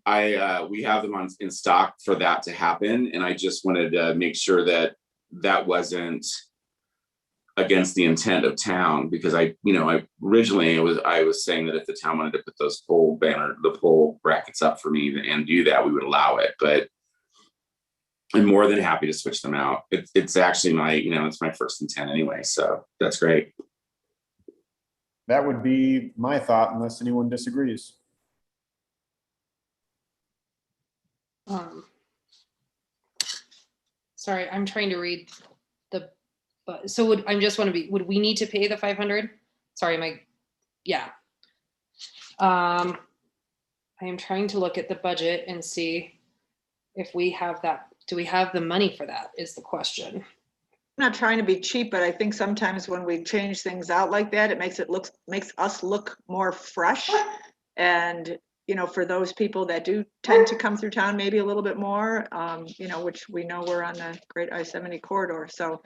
we have them in stock for that to happen, and I just wanted to make sure that wasn't against the intent of town, because I originally I was saying that if the town wanted to put those the pole brackets up for me and do that, we would allow it, but I'm more than happy to switch them out. It's actually it's my first intent anyway, so that's great. That would be my thought, unless anyone disagrees. Sorry, I'm trying to read so would we need to pay the 500? Sorry, yeah. I am trying to look at the budget and see if we have that. Do we have the money for that is the question. I'm not trying to be cheap, but I think sometimes when we change things out like that, it makes us look more fresh. And, for those people that do tend to come through town, maybe a little bit more, which we know we're on the Great I-70 corridor. So if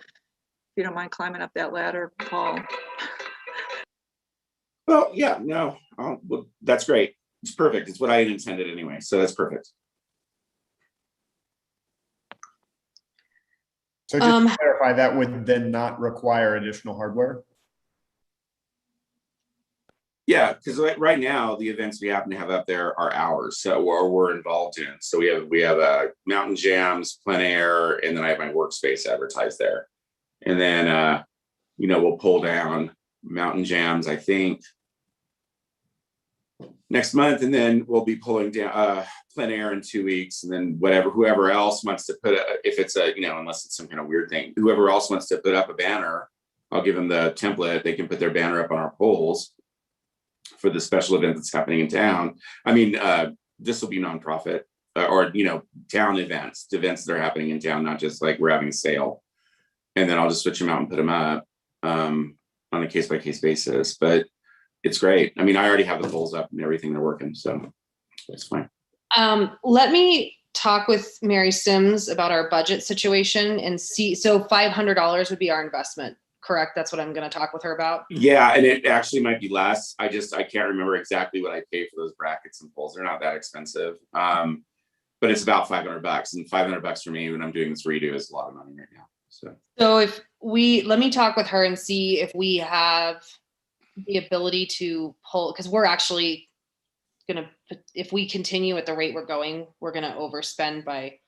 you don't mind climbing up that ladder, Paul. Well, yeah, no, well, that's great. It's perfect. It's what I had intended anyway. So that's perfect. So just to clarify, that would then not require additional hardware? Yeah, because right now the events we happen to have up there are ours, or we're involved in. So we have Mountain Jams, Plein Air, and then I have my workspace advertised there. And then we'll pull down Mountain Jams, I think, next month, and then we'll be pulling down Plein Air in 2 weeks, and then whoever else wants to put if it's unless it's some kind of weird thing, whoever else wants to put up a banner, I'll give them the template. They can put their banner up on our poles for the special event that's happening in town. I mean, this will be nonprofit or town events that are happening in town, not just like we're having a sale. And then I'll just switch them out and put them up. on a case by case basis, but it's great. I mean, I already have the polls up and everything, they're working, so it's fine. Let me talk with Mary Sims about our budget situation and see. So $500 would be our investment, correct? That's what I'm going to talk with her about. Yeah, and it actually might be less. I can't remember exactly what I pay for those brackets and poles. They're not that expensive. But it's about $500, and $500 for me when I'm doing this redo is a lot of money right now. So if let me talk with her and see if we have the ability to pull, because we're actually gonna, if we continue at the rate we're going, we're gonna overspend by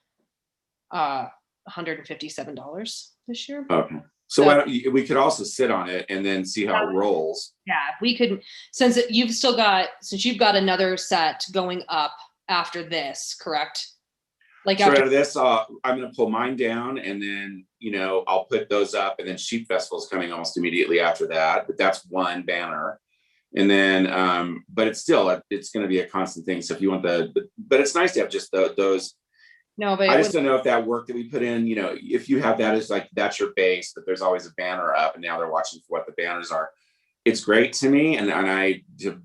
$157 this year. okay. So why don't we could also sit on it and then see how it rolls. Yeah, if we could, since you've got another set going up after this, correct? Like So after out of this, I'm gonna pull mine down, and then I'll put those up, and then Sheep Festival is coming almost immediately after that. But that's one banner, and then but it's gonna be a constant thing. So if you want but it's nice to have just those. No, but I just don't know if that work that we put in, if you have that as like that's your base, but there's always a banner up, and now they're watching for what the banners are. It's great to me, and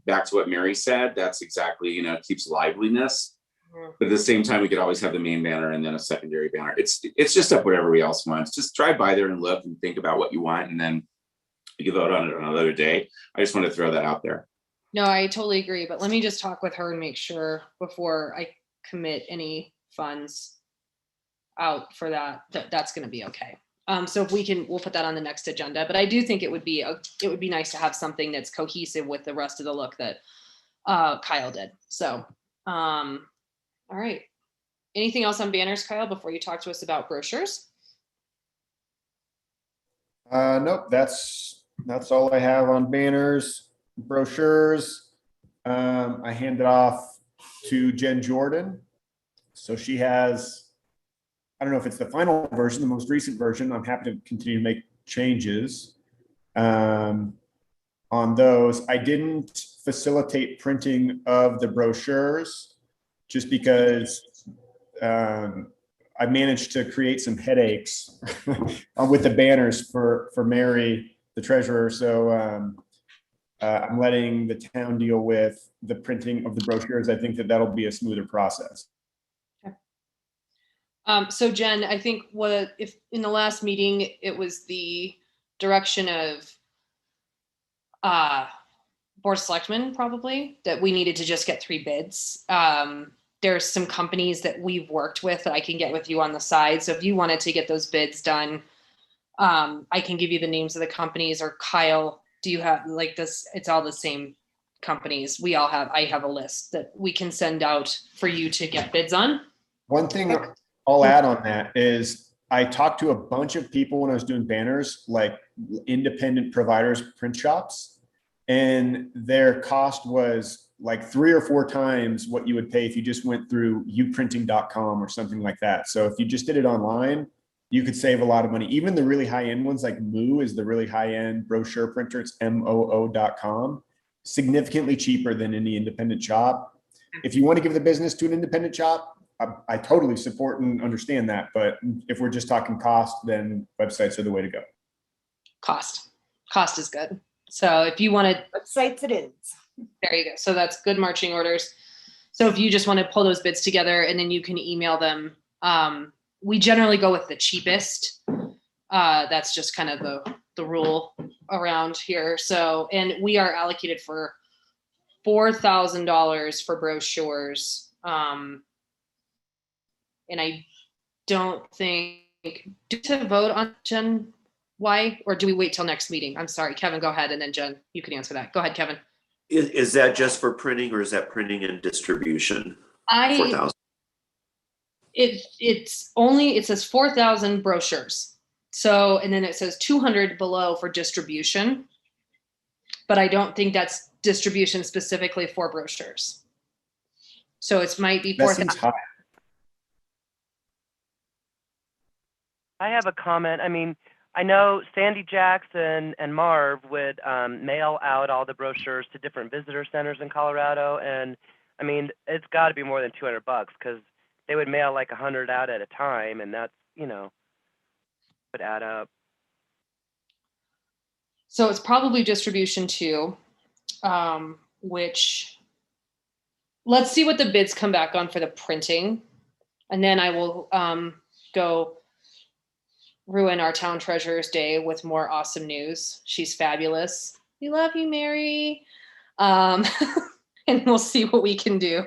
back to what Mary said, that's exactly keeps liveliness. But at the same time, we could always have the main banner and then a secondary banner. It's just up whatever we else wants. Just drive by there and look and think about what you want, and then you can vote on it another day. I just want to throw that out there. No, I totally agree. But let me just talk with her and make sure before I commit any funds out for that's going to be okay. So if we'll put that on the next agenda. But I do think it would be nice to have something that's cohesive with the rest of the look that Kyle did. So. All right. Anything else on banners, Kyle, before you talk to us about brochures? Nope, that's all I have on banners, brochures. I handed off to Jen Jordan. So she has, I don't know if it's the final version, the most recent version. I'm happy to continue to make changes on those. I didn't facilitate printing of the brochures just because I managed to create some headaches with the banners for Mary, the treasurer. So I'm letting the town deal with the printing of the brochures. I think that'll be a smoother process. Okay. So Jen, I think if in the last meeting, it was the direction of Board of Selectmen probably that we needed to just get 3 bids. There's some companies that we've worked with that I can get with you on the side. So if you wanted to get those bids done, I can give you the names of the companies, or Kyle, do you have like this? It's all the same companies. I have a list that we can send out for you to get bids on. One thing I'll add on that is I talked to a bunch of people when I was doing banners, like independent providers, print shops, and their cost was like 3 or 4 times what you would pay if you just went through uprinting.com or something like that. So if you just did it online, you could save a lot of money. Even the really high-end ones, like Moo is the really high-end brochure printer. It's moo.com, significantly cheaper than any independent shop. If you want to give the business to an independent shop, I totally support and understand that. But if we're just talking cost, then websites are the way to go. Cost is good. So if you wanted Websites it is. There you go. So that's good marching orders. So if you just want to pull those bids together and then you can email them, we generally go with the cheapest. That's just kind of the rule around here. So, and we are allocated for $4,000 for brochures. And I don't think, to vote on, Jen, why, or do we wait till next meeting? I'm sorry, Kevin, go ahead. And then Jen, you can answer that. Go ahead, Kevin. Is that just for printing, or is that printing and distribution? 4,000. It says 4,000 brochures. So, and then it says 200 below for distribution, but I don't think that's distribution specifically for brochures. So it might be 4,000. I have a comment. I mean, I know Sandy Jackson and Marv would mail out all the brochures to different visitor centers in Colorado. And I mean, it's got to be more than $200 because they would mail like 100 out at a time. And that's, would add up. So it's probably distribution too, which let's see what the bids come back on for the printing. And then I will go ruin our town treasurer's day with more awesome news. She's fabulous. We love you, Mary. And we'll see what we can do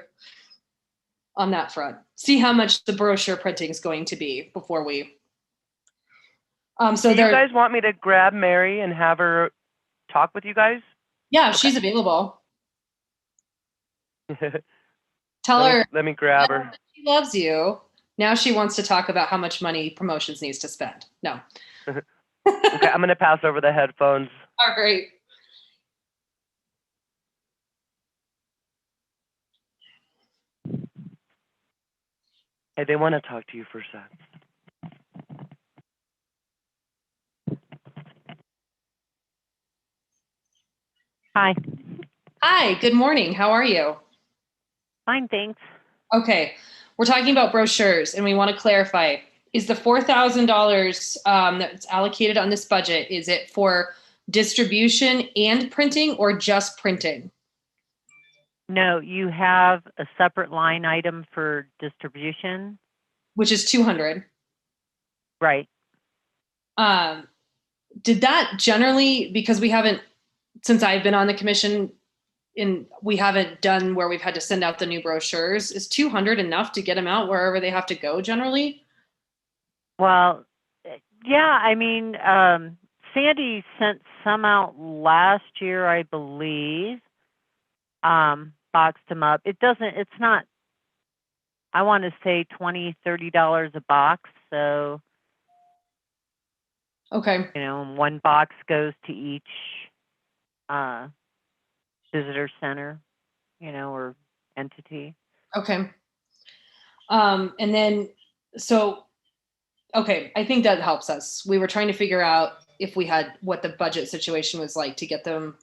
on that front. See how much the brochure printing is going to be before we. So Do you guys want me to grab Mary and have her talk with you guys? Yeah, she's available. Tell her. Let me grab her. She loves you. Now she wants to talk about how much money promotions needs to spend. No. Okay, I'm gonna pass over the headphones. All right. Hey, they want to talk to you for a sec. Hi. Hi, good morning. How are you? Fine, thanks. Okay, we're talking about brochures and we want to clarify, is the $4,000 that's allocated on this budget, is it for distribution and printing or just printing? No, you have a separate line item for distribution. Which is 200. Right. Did that generally, because we haven't, since I've been on the commission, we haven't done where we've had to send out the new brochures, is 200 enough to get them out wherever they have to go generally? Well, yeah, I mean, Sandy sent some out last year, I believe. Boxed them up. It's not, I want to say $20, $30 a box. So, okay. You know, one box goes to each visitor center, you know, or entity. Okay. And then, so, okay, I think that helps us. We were trying to figure out if we had, what the budget situation was like to get them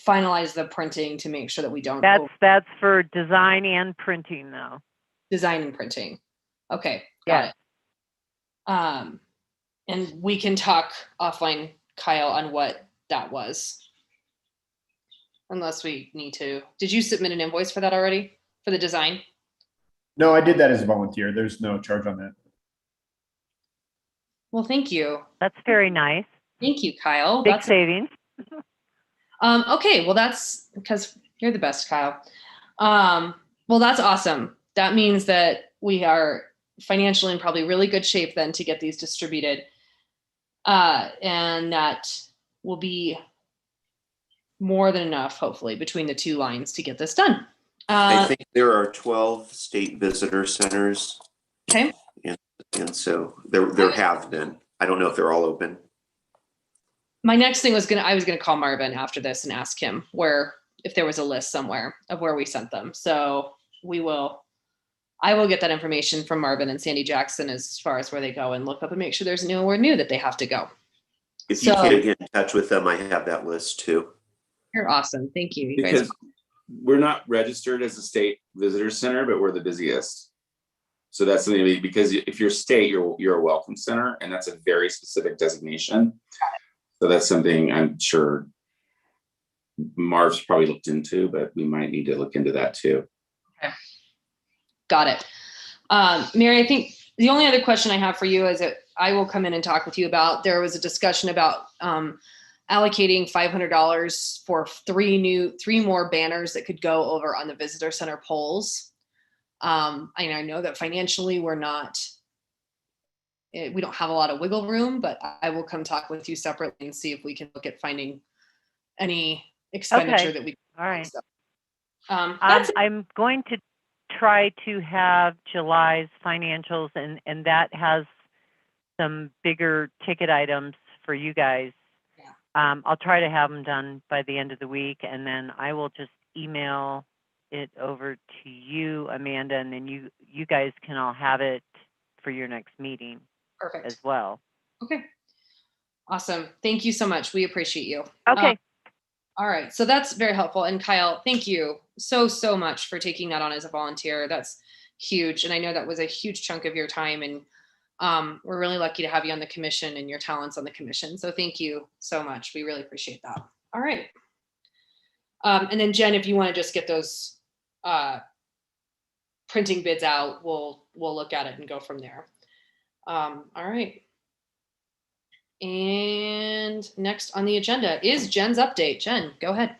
finalize the printing to make sure that we don't. That's for design and printing though. Design and printing. Okay, got it. And we can talk offline, Kyle, on what that was. Unless we need to. Did you submit an invoice for that already? For the design? No, I did that as a volunteer. There's no charge on that. Well, thank you. That's very nice. Thank you, Kyle. Big savings. Okay, well, that's because you're the best, Kyle. Well, that's awesome. That means that we are financially in probably really good shape then to get these distributed. And that will be more than enough, hopefully, between the two lines to get this done. I think there are 12 state visitor centers. Okay. And so there have been. I don't know if they're all open. My next thing I was gonna call Marvin after this and ask him if there was a list somewhere of where we sent them. So I will get that information from Marvin and Sandy Jackson as far as where they go and look up and make sure there's nowhere new that they have to go. If you can't get in touch with them, I have that list too. You're awesome. Thank you. You Because guys. we're not registered as a state visitor center, but we're the busiest. So that's something, because if you're state, you're a welcome center, and that's a very specific designation. So that's something I'm sure Marv's probably looked into, but we might need to look into that too. Okay. Got it. Mary, I think the only other question I have for you is that I will come in and talk with you about, there was a discussion about allocating $500 for three more banners that could go over on the visitor center poles. I know that financially we don't have a lot of wiggle room, but I will come talk with you separately and see if we can look at finding any expenditure that we. All right. That's I'm going to try to have July's financials, and that has some bigger ticket items for you guys. Yeah. I'll try to have them done by the end of the week, and then I will just email it over to you, Amanda, and then you guys can all have it for your next meeting. Perfect. As well. Okay. Awesome. Thank you so much. We appreciate you. Okay. All right. So that's very helpful. And Kyle, thank you so much for taking that on as a volunteer. That's huge. And I know that was a huge chunk of your time. And We're really lucky to have you on the commission and your talents on the commission. So thank you so much. We really appreciate that. All right. And then Jen, if you want to just get those printing bids out, we'll look at it and go from there. All right. And next on the agenda is Jen's update. Jen, go ahead.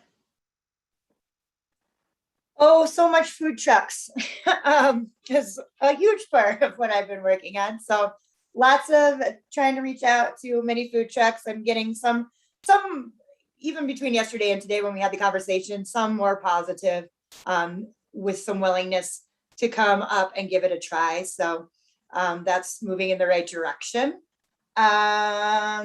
Oh, so much food trucks is a huge part of what I've been working on. So lots of trying to reach out to many food trucks and getting some even between yesterday and today when we had the conversation, some more positive with some willingness to come up and give it a try. So that's moving in the right direction. I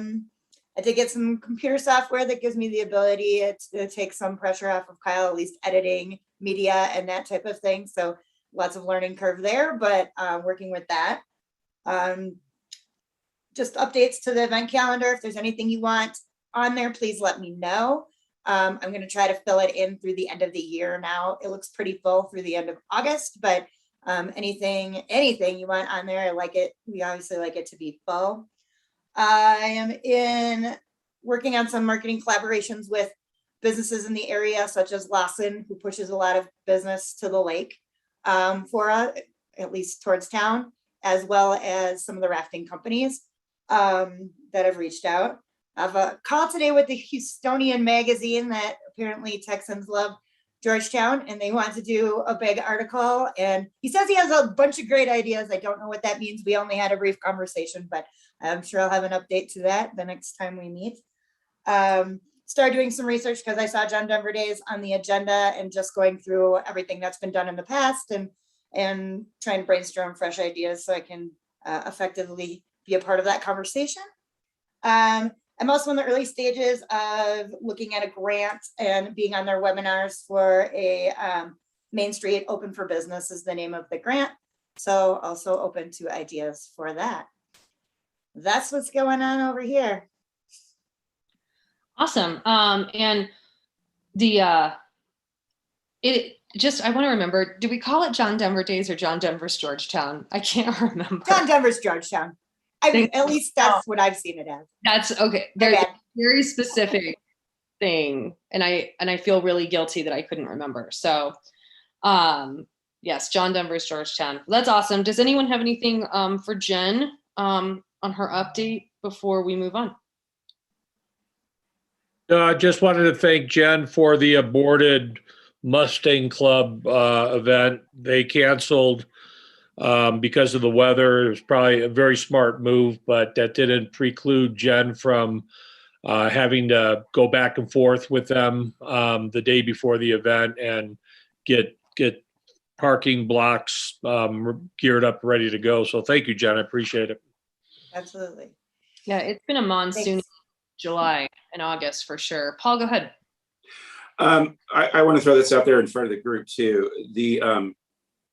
did get some computer software that gives me the ability to take some pressure off of Kyle, at least editing media and that type of thing. So lots of learning curve there, but working with that. Just updates to the event calendar. If there's anything you want on there, please let me know. I'm going to try to fill it in through the end of the year now. It looks pretty full through the end of August, but anything you want on there, I like it. We obviously like it to be full. I am working on some marketing collaborations with businesses in the area, such as Lawson, who pushes a lot of business to the lake for at least towards town, as well as some of the rafting companies that have reached out. I have a call today with the Houstonian magazine that apparently Texans love Georgetown, and they want to do a big article. And he says he has a bunch of great ideas. I don't know what that means. We only had a brief conversation, but I'm sure I'll have an update to that the next time we meet. Start doing some research because I saw John Denver Days on the agenda and just going through everything that's been done in the past and trying to brainstorm fresh ideas so I can effectively be a part of that conversation. I'm also in the early stages of looking at a grant and being on their webinars for a Main Street Open for Business is the name of the grant. So also open to ideas for that. That's what's going on over here. Awesome. And the I want to remember, do we call it John Denver Days or John Denver's Georgetown? I can't remember. John Denver's Georgetown. At least that's what I've seen it as. That's okay. There's a very specific thing, and I feel really guilty that I couldn't remember. So yes, John Denver's Georgetown. That's awesome. Does anyone have anything for Jen on her update before we move on? I just wanted to thank Jen for the aborted Mustang Club event. They canceled because of the weather. It was probably a very smart move, but that didn't preclude Jen from having to go back and forth with them the day before the event and get parking blocks geared up, ready to go. So thank you, Jen. I appreciate it. Absolutely. Yeah, it's been a monsoon July and August for sure. Paul, go ahead. I want to throw this out there in front of the group too. The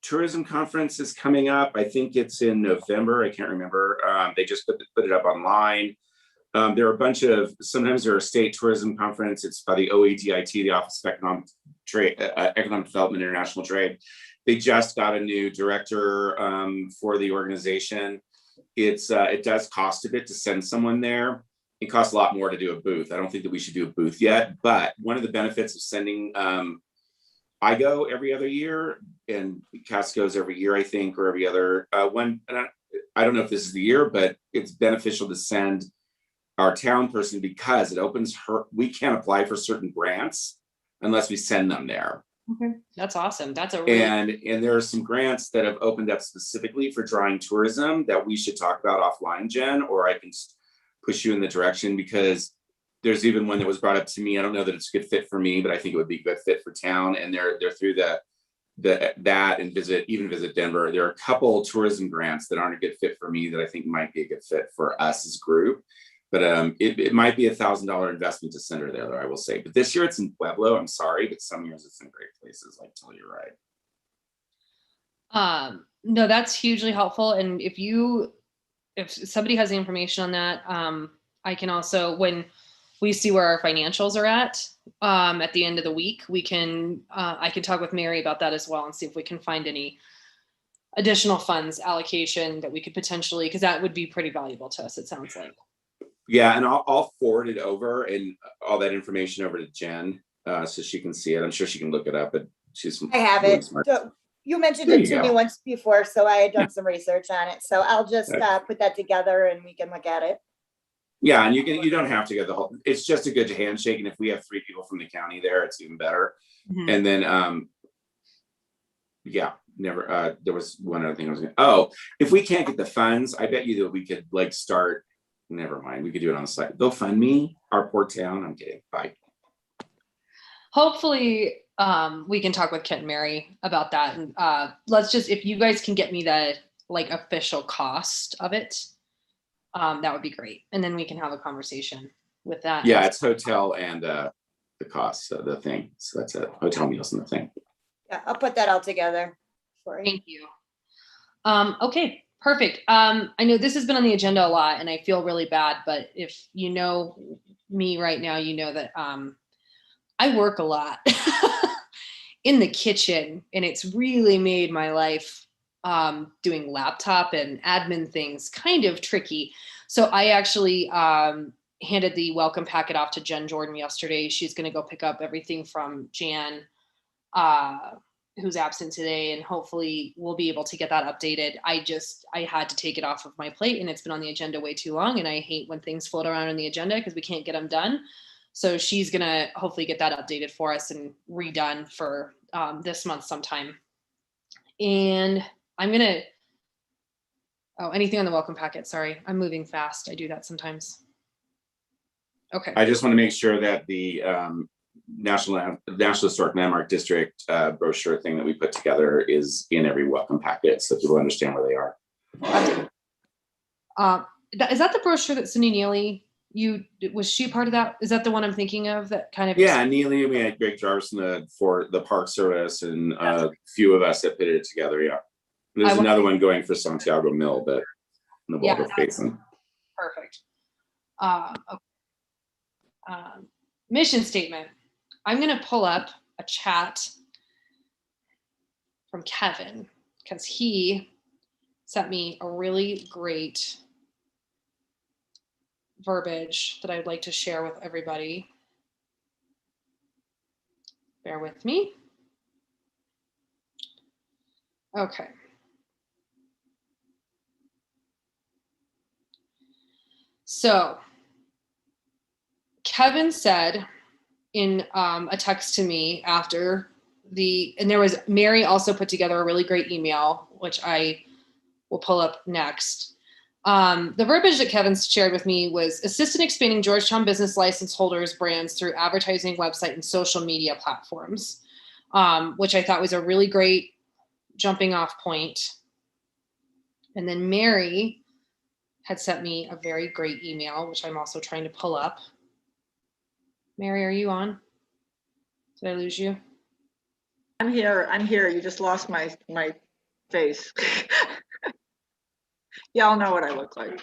tourism conference is coming up. I think it's in November. I can't remember. They just put it up online. There are a bunch of, sometimes there are state tourism conference. It's by the OEDIT, the Office of Economic Development, International Trade. They just got a new director for the organization. It does cost a bit to send someone there. It costs a lot more to do a booth. I don't think that we should do a booth yet, but one of the benefits of sending, I go every other year and Cass goes every year, I think, or every other one. And I don't know if this is the year, but it's beneficial to send our town person because it opens we can't apply for certain grants unless we send them there. Okay, that's awesome. That's a really and there are some grants that have opened up specifically for drawing tourism that we should talk about offline, Jen, or I can push you in the direction, because there's even one that was brought up to me. I don't know that it's a good fit for me, but I think it would be a good fit for town. And they're through that and visit Denver. There are a couple tourism grants that aren't a good fit for me that I think might be a good fit for us as a group. But it might be $1,000 investment to send her there, though, I will say. But this year it's in Pueblo. I'm sorry, but some years it's in great places like You're right. No, that's hugely helpful. And if somebody has the information on that, I can also, when we see where our financials are at the end of the week, I can talk with Mary about that as well and see if we can find any additional funds allocation that we could potentially, because that would be pretty valuable to us, it sounds like. Yeah, and I'll forward it over and all that information over to Jen, so she can see it. I'm sure she can look it up, but she's I have really it. smart. So you mentioned There it you to me go. once before, so I had done some research on it. So I'll just put that together and we can look at it. Yeah, and you don't have to get the whole. It's just a good handshake, and if we have 3 people from the county there, it's even better. Mhm. And then yeah, never. There was one other thing I was gonna. If we can't get the funds, I bet you that we could like start. Never mind, we could do it on the site. GoFundMe, our poor town. I'm kidding. Bye. Hopefully, we can talk with Kent and Mary about that. And let's just, if you guys can get me the like official cost of it, that would be great. And then we can have a conversation with that. Yeah, it's hotel and the cost of the thing. So that's it. Hotel meals and the thing. Yeah, I'll put that all together for you. Thank you. Okay, perfect. I know this has been on the agenda a lot and I feel really bad, but if you know me right now, you know that I work a lot in the kitchen and it's really made my life doing laptop and admin things kind of tricky. So I actually handed the welcome packet off to Jen Jordan yesterday. She's going to go pick up everything from Jan, who's absent today, and hopefully we'll be able to get that updated. I had to take it off of my plate and it's been on the agenda way too long. And I hate when things float around on the agenda because we can't get them done. So she's going to hopefully get that updated for us and redone for this month sometime. And I'm going to, anything on the welcome packet. Sorry, I'm moving fast. I do that sometimes. Okay. I just want to make sure that the National Historic Landmark District brochure thing that we put together is in every welcome packet so people understand where they are. Is that the brochure that Cindy Neely, was she part of that? Is that the one I'm thinking of that kind of? Yeah, Neely, we had Greg Jarvis for the Park Service and a few of us that put it together. Yeah. And there's another one going for Santiago Mill, but in the Waldorf Basin. Perfect. Mission statement. I'm going to pull up a chat from Kevin because he sent me a really great verbiage that I'd like to share with everybody. Bear with me. Okay. So Kevin said in a text to me after and there was, Mary also put together a really great email, which I will pull up next. The verbiage that Kevin shared with me was assist in expanding Georgetown business license holders brands through advertising, website, and social media platforms, which I thought was a really great jumping off point. And then Mary had sent me a very great email, which I'm also trying to pull up. Mary, are you on? Did I lose you? I'm here. You just lost my face. Y'all know what I look like.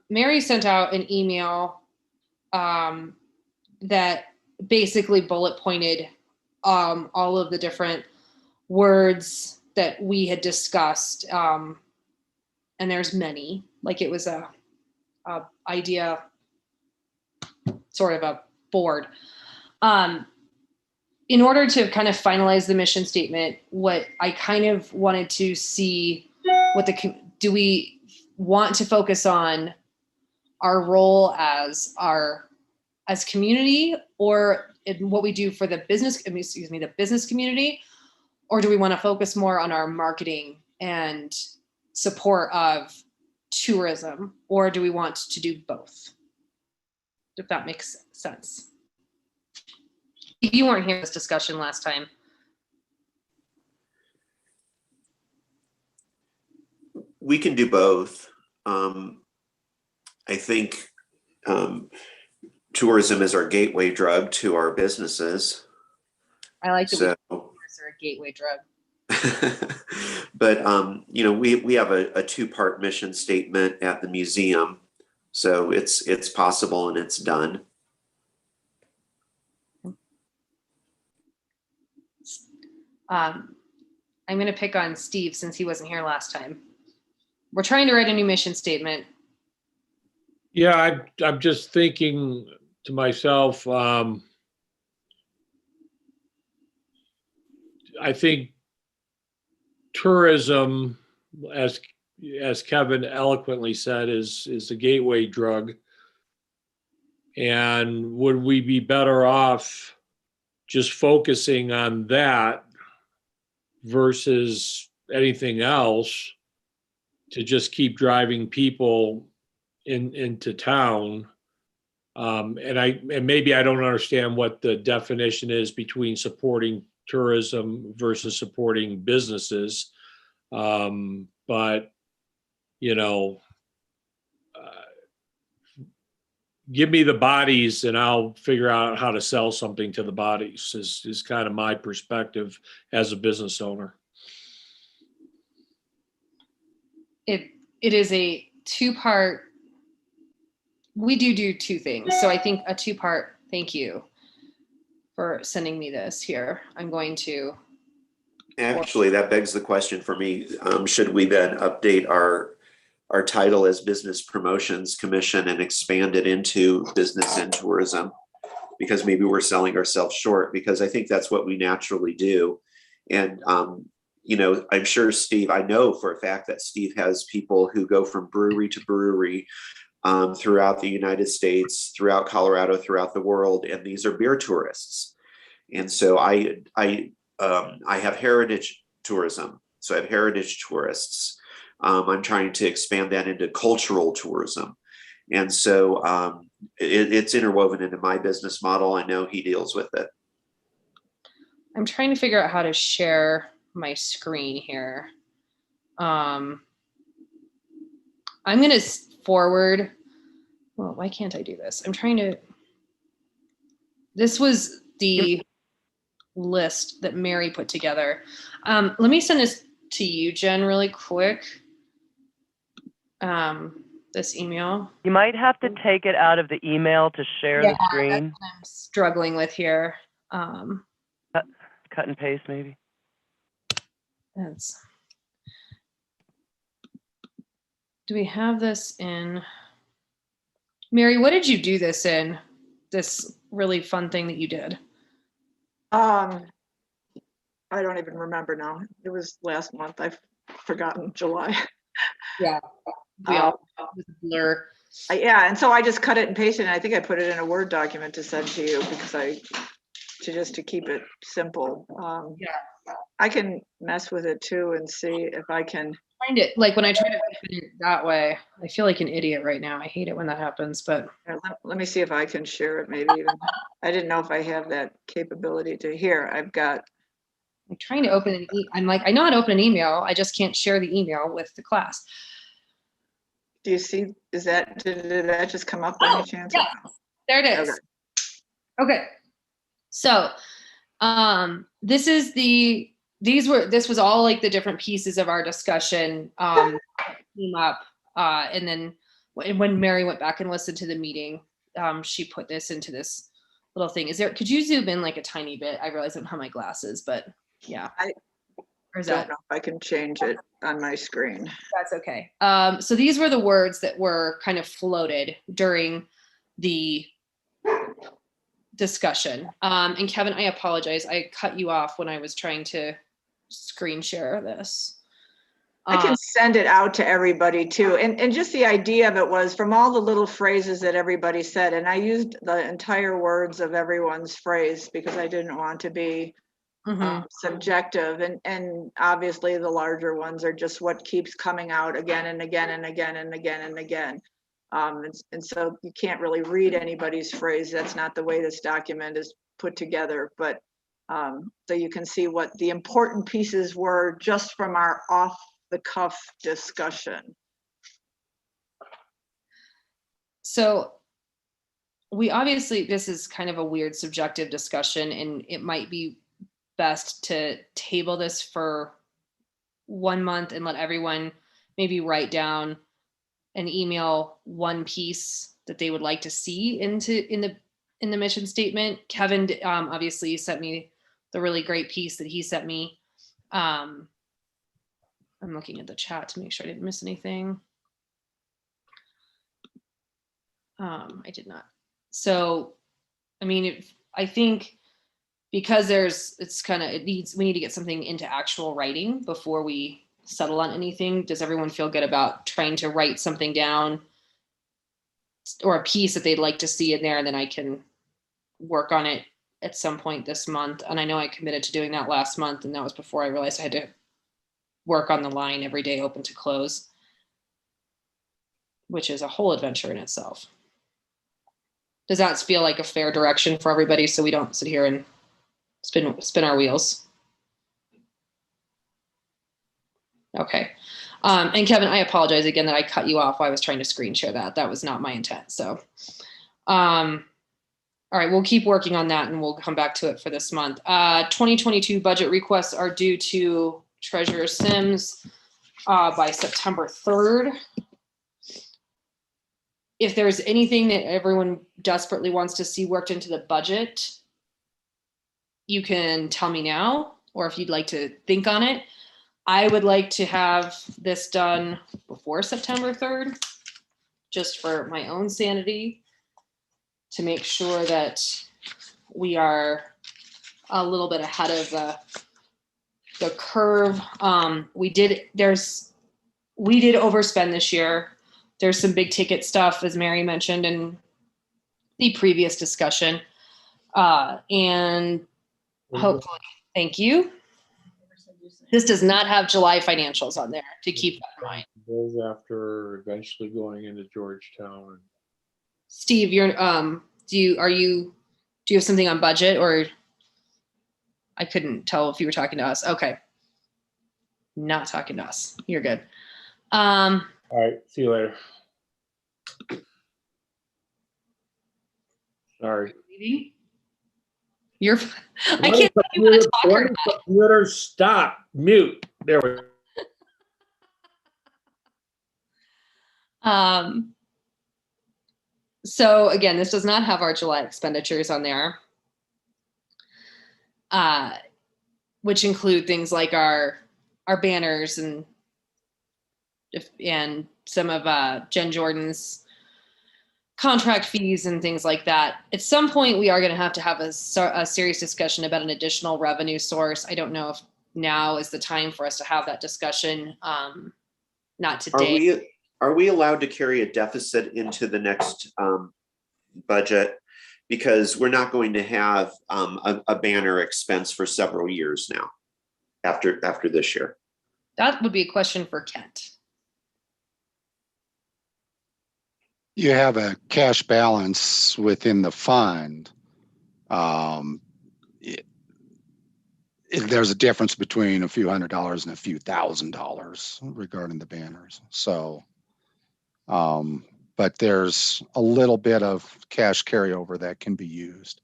Mary sent out an email that basically bullet pointed all of the different words that we had discussed. And there's many, like it was a idea, sort of a board. In order to kind of finalize the mission statement, what I kind of wanted to see do we want to focus on our role as community, or in what we do for the business community, or do we want to focus more on our marketing and support of tourism, or do we want to do both? If that makes sense. You weren't here in this discussion last time. We can do both. I think tourism is our gateway drug to our businesses. I like that So, it's a gateway drug. but we have a 2-part mission statement at the museum, so it's possible and it's done. I'm going to pick on Steve since he wasn't here last time. We're trying to write a new mission statement. Yeah, I'm just thinking to myself, I think tourism, as Kevin eloquently said, is the gateway drug. And would we be better off just focusing on that versus anything else to just keep driving people into town? And maybe I don't understand what the definition is between supporting tourism versus supporting businesses. But, you know, give me the bodies and I'll figure out how to sell something to the bodies is kind of my perspective as a business owner. It is a two-part. We do two things. So I think a two-part, thank you for sending me this here. I'm going to. Actually, that begs the question for me. Should we then update our title as Business Promotions Commission and expand it into business and tourism? Because maybe we're selling ourselves short, because I think that's what we naturally do. And, you know, I'm sure Steve, I know for a fact that Steve has people who go from brewery to brewery throughout the United States, throughout Colorado, throughout the world. And these are beer tourists. And so I have heritage tourism. So I have heritage tourists. I'm trying to expand that into cultural tourism. And so it's interwoven into my business model. I know he deals with it. I'm trying to figure out how to share my screen here. I'm going to forward. Well, why can't I do this? I'm trying to. This was the list that Mary put together. Let me send this to you, Jen, really quick. This email. You might have to take it out of the email to share the screen. That's what I'm struggling with here. Cut and paste, maybe. Do we have this in? Mary, what did you do this in? This really fun thing that you did? I don't even remember now. It was last month. I've forgotten July. Yeah. Blur. Yeah, and so I just cut it and pasted it. And I think I put it in a Word document to send to you because to keep it simple. Yeah. I can mess with it too and see if I can find it. Like when I try to open it that way, I feel like an idiot right now. I hate it when that happens, but. Let me see if I can share it maybe even. I didn't know if I have that capability to here. I'm trying to open I'm like, I know how to open an email. I just can't share the email with the class. Do you see, did that just come up by any chance? Yeah, there it is. Okay. So, this was all like the different pieces of our discussion came up. And then when Mary went back and listened to the meeting, she put this into this little thing. Could you zoom in like a tiny bit? I realize I don't have my glasses, but yeah. I don't know if I can change it on my screen. That's okay. So these were the words that were kind of floated during the discussion. And Kevin, I apologize. I cut you off when I was trying to screen share this. I can send it out to everybody too. And just the idea of it was from all the little phrases that everybody said, and I used the entire words of everyone's phrase because I didn't want to be subjective. And obviously the larger ones are just what keeps coming out again and again and again and again and again. And so you can't really read anybody's phrase. That's not the way this document is put together, but so you can see what the important pieces were just from our off the cuff discussion. So we obviously, this is kind of a weird subjective discussion, and it might be best to table this for 1 month and let everyone maybe write down and email one piece that they would like to see in the mission statement. Kevin obviously sent me the really great piece that he sent me. I'm looking at the chat to make sure I didn't miss anything. I did not. So, I mean, I think because we need to get something into actual writing before we settle on anything. Does everyone feel good about trying to write something down or a piece that they'd like to see in there, and then I can work on it at some point this month? And I know I committed to doing that last month, and that was before I realized I had to work on the line every day open to close, which is a whole adventure in itself. Does that feel like a fair direction for everybody so we don't sit here and spin our wheels? Okay. And Kevin, I apologize again that I cut you off while I was trying to screen share that. That was not my intent. So, all right, we'll keep working on that and we'll come back to it for this month. 2022 budget requests are due to Treasurer Sims by September 3rd. If there's anything that everyone desperately wants to see worked into the budget, you can tell me now, or if you'd like to think on it. I would like to have this done before September 3rd, just for my own sanity, to make sure that we are a little bit ahead of the curve. We did overspend this year. There's some big ticket stuff, as Mary mentioned in the previous discussion. And hopefully, thank you. This does not have July financials on there, to keep that in mind. Those after eventually going into Georgetown. Steve, do you have something on budget, or I couldn't tell if you were talking to us? Okay. Not talking to us. You're good. All right, see you later. Sorry. I can't tell you what to talk or not. Computer, stop, mute. There we go. So again, this does not have our July expenditures on there, which include things like our banners and some of Jen Jordan's contract fees and things like that. At some point, we are going to have a serious discussion about an additional revenue source. I don't know if now is the time for us to have that discussion. Not today. Are we allowed to carry a deficit into the next budget? Because we're not going to have a banner expense for several years now after this year. That would be a question for Kent. You have a cash balance within the fund. There's a difference between a few $100s and a few $1,000s regarding the banners. So, but there's a little bit of cash carryover that can be used.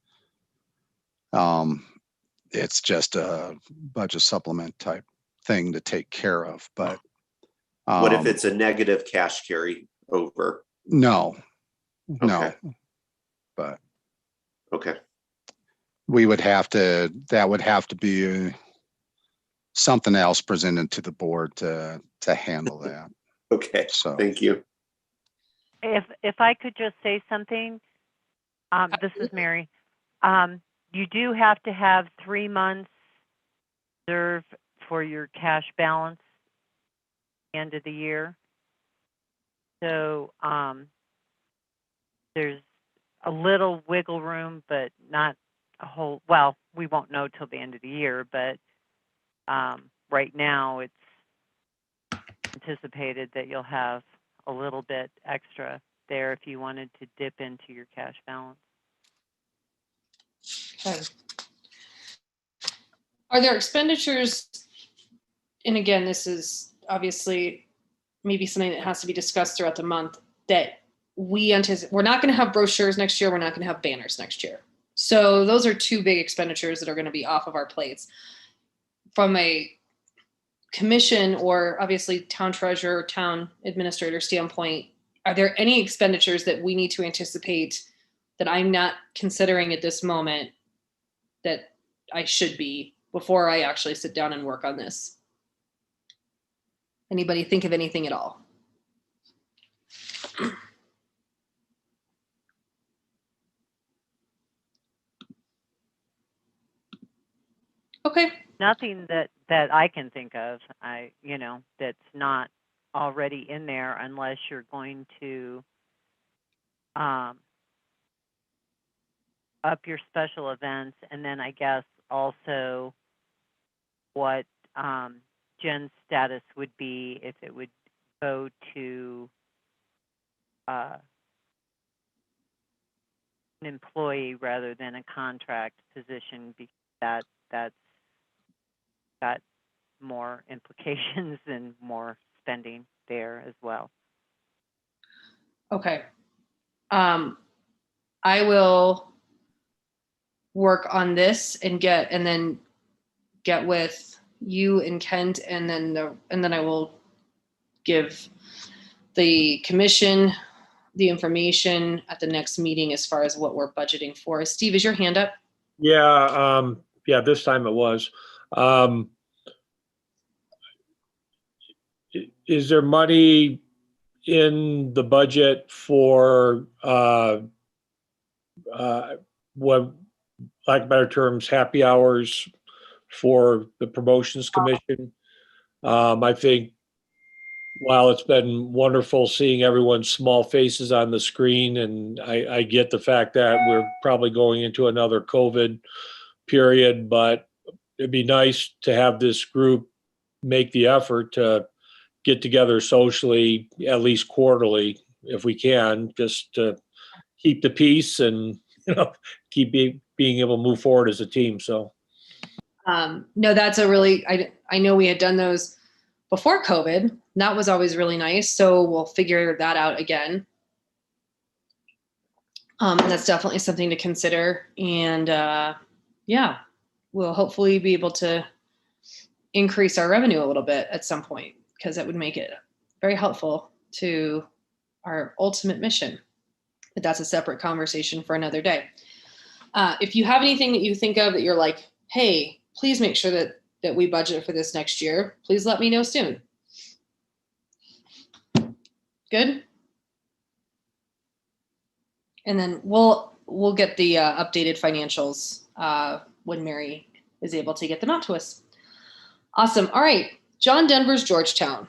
It's just a budget supplement type thing to take care of. But what if it's a negative cash carry over? No, Okay. no, but Okay. that would have to be something else presented to the board to handle that. Okay. So Thank you. If I could just say something, this is Mary. You do have to have 3 months reserved for your cash balance at the end of the year. So there's a little wiggle room, but not a whole, well, we won't know till the end of the year, but right now it's anticipated that you'll have a little bit extra there if you wanted to dip into your cash balance. Okay. Are there expenditures, and again, this is obviously maybe something that has to be discussed throughout the month, that we anticipate? We're not going to have brochures next year. We're not going to have banners next year. So those are two big expenditures that are going to be off of our plates. From a commission or obviously town treasurer, town administrator standpoint, are there any expenditures that we need to anticipate that I'm not considering at this moment that I should be before I actually sit down and work on this? Anybody think of anything at all? Okay. Nothing that I can think of. That's not already in there, unless you're going to up your special events, and then I guess also what Jen's status would be if it would go to an employee rather than a contract position, because that's got more implications and more spending there as well. Okay. I will work on this and then get with you and Kent, and then I will give the commission the information at the next meeting as far as what we're budgeting for. Steve, is your hand up? Yeah, this time it was. Is there money in the budget for what, lack of better terms, happy hours for the promotions commission? I think while it's been wonderful seeing everyone's small faces on the screen, and I get the fact that we're probably going into another COVID period, but it'd be nice to have this group make the effort to get together socially, at least quarterly, if we can, just to keep the peace and, keep being able to move forward as a team. So. No, that's a really, I know we had done those before COVID. That was always really nice. So we'll figure that out again. And that's definitely something to consider. And yeah, we'll hopefully be able to increase our revenue a little bit at some point, because that would make it very helpful to our ultimate mission. But that's a separate conversation for another day. If you have anything that you think of that you're like, hey, please make sure that we budget for this next year, please let me know soon. Good. And then we'll get the updated financials when Mary is able to get them out to us. Awesome. All right. John Denver's Georgetown.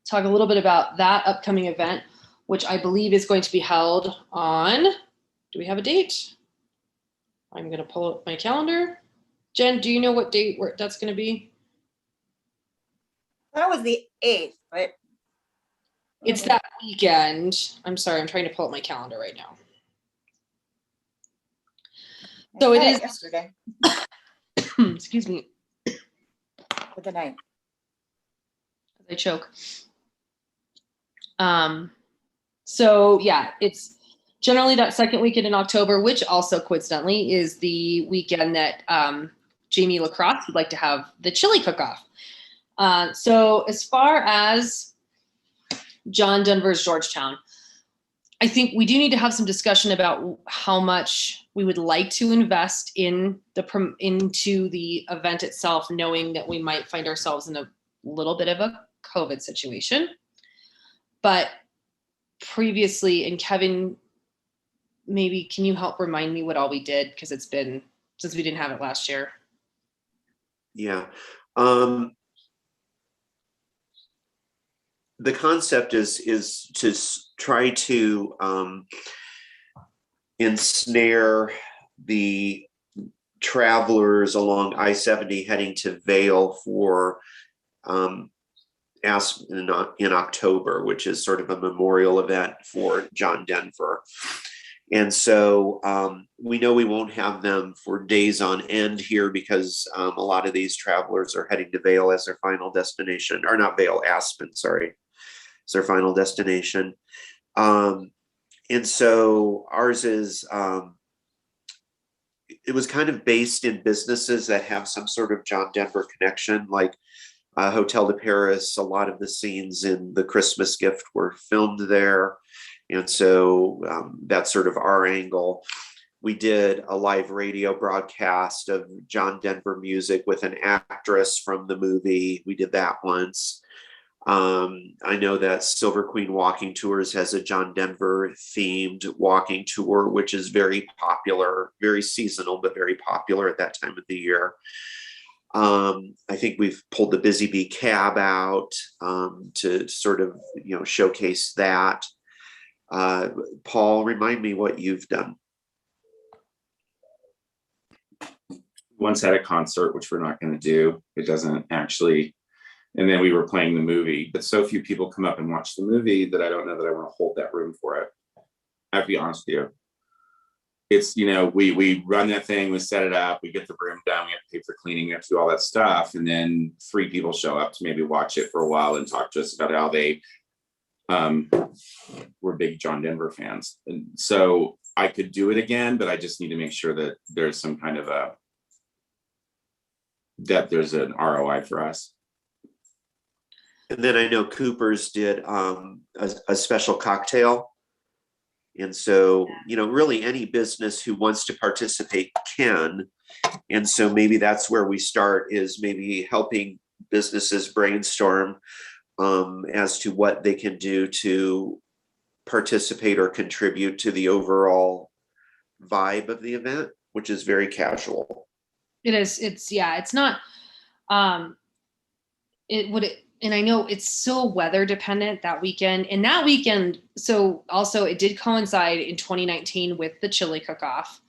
Talk a little bit about that upcoming event, which I believe is going to be held on, do we have a date? I'm going to pull up my calendar. Jen, do you know what date that's going to be? That was the 8th, but. It's that weekend. I'm sorry, I'm trying to pull up my calendar right now. So it is yesterday. Excuse me. With the 9th. I choke. So yeah, it's generally that second weekend in October, which also coincidentally is the weekend that Jamie Lacrosse would like to have the chili cook-off. So as far as John Denver's Georgetown, I think we do need to have some discussion about how much we would like to invest into the event itself, knowing that we might find ourselves in a little bit of a COVID situation. But previously, and Kevin, maybe can you help remind me what all we did? Because it's been since we didn't have it last year. Yeah. The concept is to try to ensnare the travelers along I-70 heading to Vail for Aspen in October, which is sort of a memorial event for John Denver. And so we know we won't have them for days on end here because a lot of these travelers are heading to Vail as their final destination, or not Vail, Aspen, sorry. It's their final destination. And so ours is, it was kind of based in businesses that have some sort of John Denver connection, like Hotel de Paris. A lot of the scenes in The Christmas Gift were filmed there. And so that's sort of our angle. We did a live radio broadcast of John Denver music with an actress from the movie. We did that once. I know that Silver Queen Walking Tours has a John Denver themed walking tour, which is very popular, very seasonal, but very popular at that time of the year. I think we've pulled the Busy Bee cab out to sort of, showcase that. Paul, remind me what you've done. Once had a concert, which we're not going to do. It doesn't actually. And then we were playing the movie, but so few people come up and watch the movie that I don't know that I want to hold that room for it. I have to be honest with you. It's, we run that thing, we set it up, we get the room done, we have to pay for cleaning, we have to do all that stuff. And then 3 people show up to maybe watch it for a while and talk to us about how they were big John Denver fans. And so I could do it again, but I just need to make sure that there's some kind of that there's an ROI for us. And then I know Cooper's did a special cocktail. And so, really any business who wants to participate can. And so maybe that's where we start, is maybe helping businesses brainstorm as to what they can do to participate or contribute to the overall vibe of the event, which is very casual. It is. It's not, and I know it's so weather dependent that weekend. And that weekend, so also it did coincide in 2019 with the chili cook-off.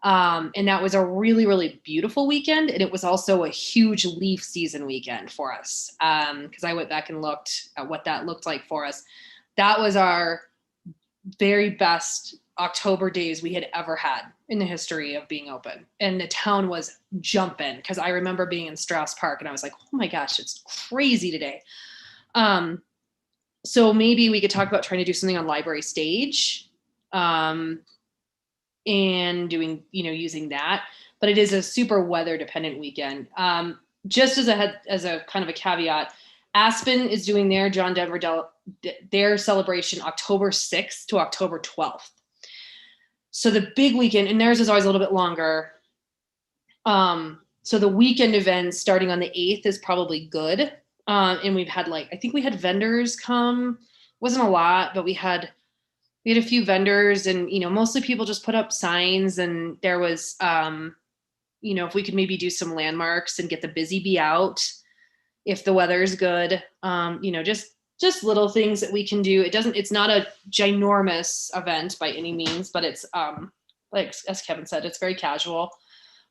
And that was a really, really beautiful weekend. And it was also a huge leaf season weekend for us. Because I went back and looked at what that looked like for us. That was our very best October days we had ever had in the history of being open. And the town was jumping, because I remember being in Strauss Park and I was like, oh my gosh, it's crazy today. So maybe we could talk about trying to do something on Library Stage and doing, using that. But it is a super weather dependent weekend. Just as a kind of a caveat, Aspen is doing their John Denver their celebration October 6th to October 12th. So the big weekend, and theirs is always a little bit longer. So the weekend event starting on the 8th is probably good. And we've had I think we had vendors come. It wasn't a lot, but we had a few vendors, and, mostly people just put up signs, and there was, if we could maybe do some landmarks and get the Busy Bee out if the weather is good, just little things that we can do. It's not a ginormous event by any means, but it's, like, as Kevin said, it's very casual.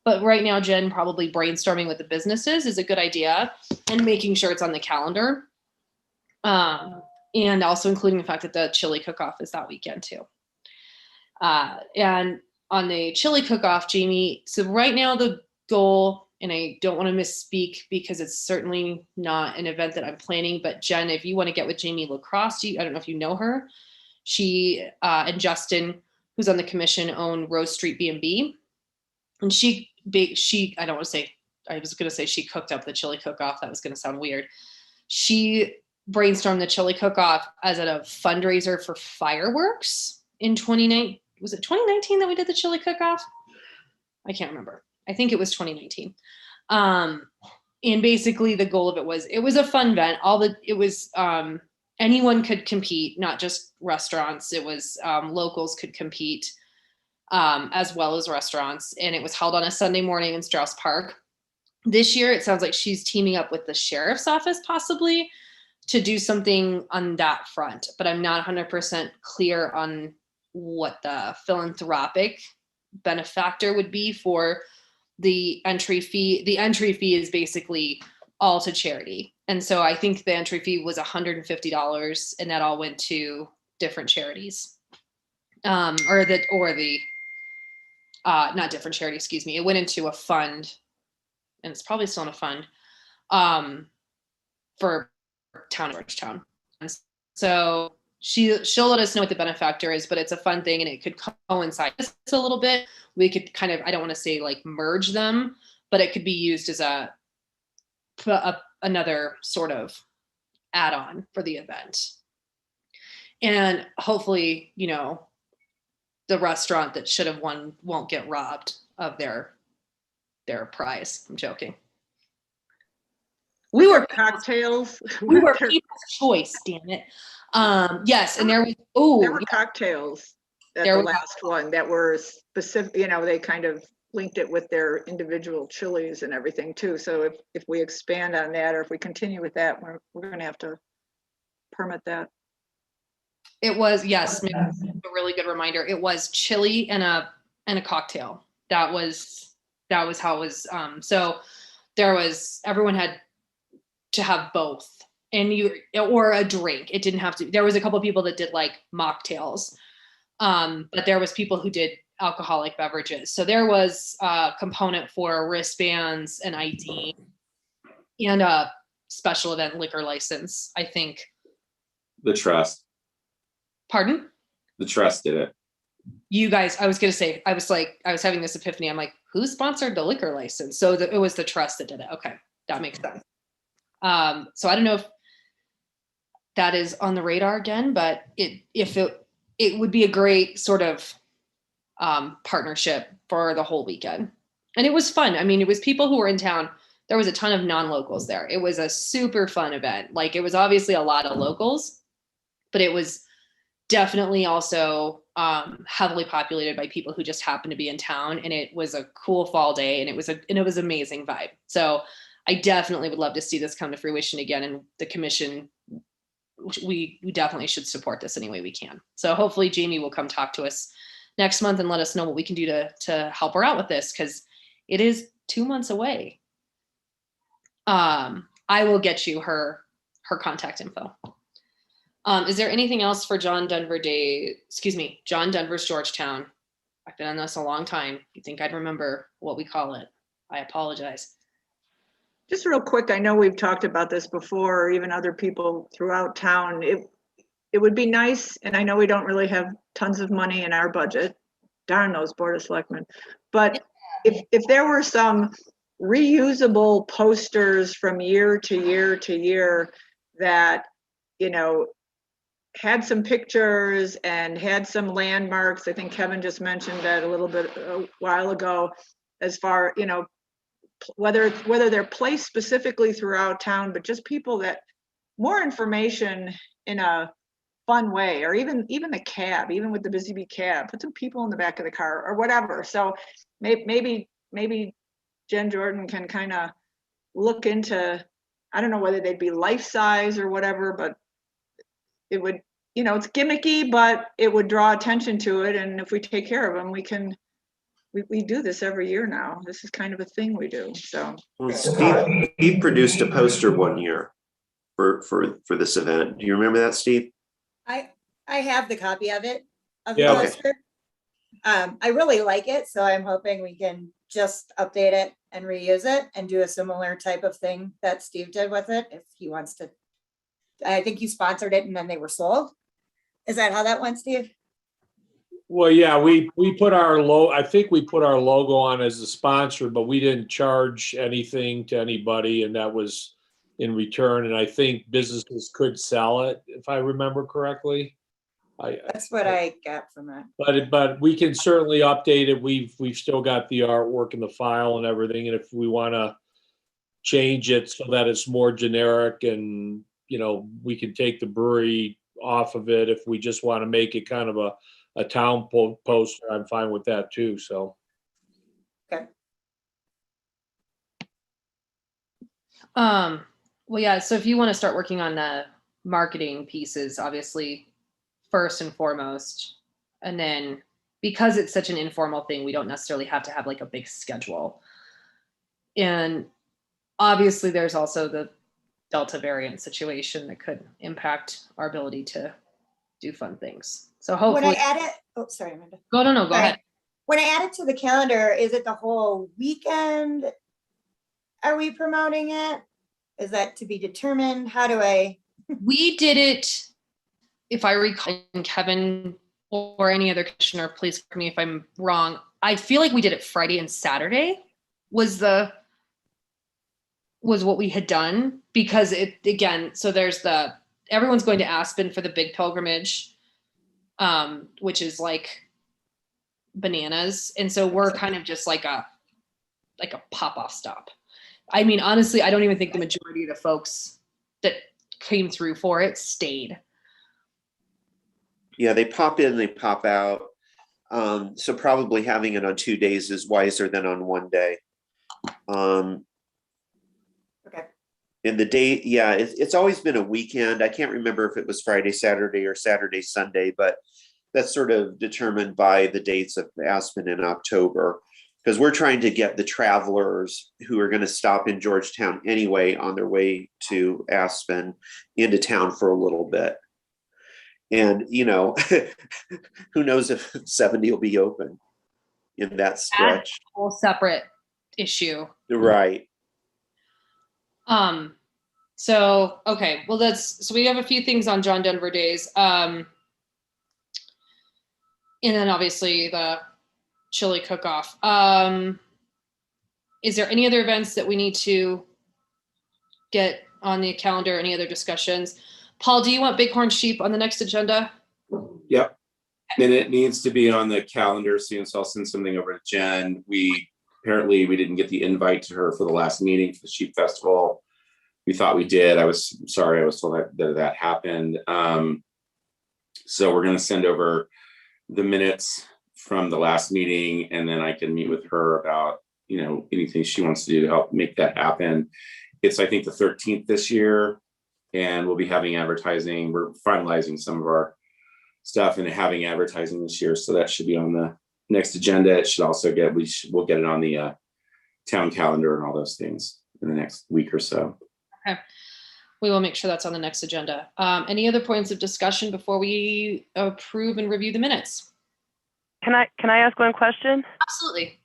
But right now, Jen, probably brainstorming with the businesses is a good idea, and making sure it's on the calendar. And also including the fact that the chili cook-off is that weekend too. And on the chili cook-off, Jamie, so right now the goal, and I don't want to misspeak because it's certainly not an event that I'm planning, but Jen, if you want to get with Jamie Lacrosse, I don't know if you know her. She and Justin, who's on the commission, own Rose Street B&B. And she, I don't want to say, I was going to say she cooked up the chili cook-off. That was going to sound weird. She brainstormed the chili cook-off as a fundraiser for fireworks in 2019. Was it 2019 that we did the chili cook-off? I can't remember. I think it was 2019. And basically the goal of it was a fun event. Anyone could compete, not just restaurants. It was locals could compete as well as restaurants. And it was held on a Sunday morning in Strauss Park. This year, it sounds like she's teaming up with the sheriff's office possibly to do something on that front, but I'm not 100% clear on what the philanthropic benefactor would be for the entry fee. The entry fee is basically all to charity. And so I think the entry fee was $150, and that all went to different charities. Not different charity, excuse me. It went into a fund, and it's probably still in a fund for town of Georgetown. And so she'll let us know what the benefactor is, but it's a fun thing, and it could coincide just a little bit. We could kind of, I don't want to say like merge them, but it could be used as another sort of add-on for the event. And hopefully, the restaurant that should have won won't get robbed of their prize. I'm joking. We were Cocktails. we were There- people's choice, damn it. Yes, and there was There were cocktails at There the was- last one that were specific, they kind of linked it with their individual chilies and everything too. So if we expand on that, or if we continue with that, we're gonna have to permit that. it was, yes, maybe that's a really good reminder. It was chili and a cocktail. That was how it was. So there was, everyone had to have both, or a drink. It didn't have to. There was a couple of people that did like mocktails, but there was people who did alcoholic beverages. So there was a component for wristbands and ID and a special event liquor license, I think. The trust. Pardon? The trust did it. You guys, I was going to say, I was having this epiphany. I'm like, who sponsored the liquor license? So it was the trust that did it. Okay. That makes sense. So I don't know if that is on the radar again, but it would be a great sort of partnership for the whole weekend. And it was fun. I mean, it was people who were in town. There was a ton of non-locals there. It was a super fun event. Like, it was obviously a lot of locals, but it was definitely also heavily populated by people who just happened to be in town. And it was a cool fall day, and it was amazing vibe. So I definitely would love to see this come to fruition again. And the commission, we definitely should support this any way we can. So hopefully Jamie will come talk to us next month and let us know what we can do to help her out with this, because it is 2 months away. I will get you her contact info. Is there anything else for John Denver's Georgetown? I've been on this a long time. You think I'd remember what we call it? I apologize. Just real quick, I know we've talked about this before, or even other people throughout town. It would be nice, and I know we don't really have tons of money in our budget. Darn those Board of Selectmen. But if there were some reusable posters from year to year to year that, had some pictures and had some landmarks. I think Kevin just mentioned that a little bit a while ago, as far, whether they're placed specifically throughout town, but just people that more information in a fun way, or even the cab, even with the Busy Bee cab, put some people in the back of the car or whatever. So maybe Jen Jordan can kind of look into, I don't know whether they'd be life size or whatever, but it would, it's gimmicky, but it would draw attention to it. And if we take care of them, we do this every year now. This is kind of a thing we do. So Well, Steve produced a poster one year for this event. Do you remember that, Steve? I have the copy of it, of Yeah. the poster. I really like it, so I'm hoping we can just update it and reuse it and do a similar type of thing that Steve did with it, if he wants to. I think you sponsored it and then they were sold. Is that how that went, Steve? Well, yeah, we put I think we put our logo on as a sponsor, but we didn't charge anything to anybody, and that was in return. And I think businesses could sell it, if I remember correctly. That's what I got from it. But we can certainly update it. We've still got the artwork in the file and everything. And if we want to change it so that it's more generic, and we can take the brewery off of it. If we just want to make it kind of a town poster, I'm fine with that too. So. Okay. Well, yeah. So if you want to start working on the marketing pieces, obviously, first and foremost, and then because it's such an informal thing, we don't necessarily have to have like a big schedule. And obviously there's also the Delta variant situation that could impact our ability to do fun things. So When hopefully, I add it, oh, sorry, Amanda. go Sorry. ahead. When I add it to the calendar, is it the whole weekend? Are we promoting it? Is that to be determined? How do I? We did it, if I recall, and Kevin or any other commissioner, please correct me if I'm wrong. I feel like we did it Friday and Saturday was what we had done, because so there's everyone's going to Aspen for the big pilgrimage, which is like bananas. And so we're kind of just like a pop-off stop. I mean, honestly, I don't even think the majority of the folks that came through for it stayed. Yeah, they pop in, they pop out. So probably having it on 2 days is wiser than on 1 day. Okay. And the date, yeah, it's always been a weekend. I can't remember if it was Friday, Saturday, or Saturday, Sunday, but that's sort of determined by the dates of Aspen in October. Because we're trying to get the travelers who are going to stop in Georgetown anyway on their way to Aspen into town for a little bit. And, you know, who knows if 70 will be open in that That's stretch. a whole separate issue. Right. So, okay, well, so we have a few things on John Denver Days. And then obviously the chili cook-off. Is there any other events that we need to get on the calendar? Any other discussions? Paul, do you want Bighorn Sheep on the next agenda? Yep. And it needs to be on the calendar soon, so I'll send something over to Jen. Apparently we didn't get the invite to her for the last meeting for the Sheep Festival. We thought we did. I was sorry, I was told that happened. So we're going to send over the minutes from the last meeting, and then I can meet with her about, you know, anything she wants to do to help make that happen. It's, I think, the 13th this year, and we'll be having advertising. We're finalizing some of our stuff and having advertising this year, so that should be on the next agenda. It should also we'll get it on the town calendar and all those things in the next week or so. Okay. We will make sure that's on the next agenda. Any other points of discussion before we approve and review the minutes? Can I ask one question? Absolutely.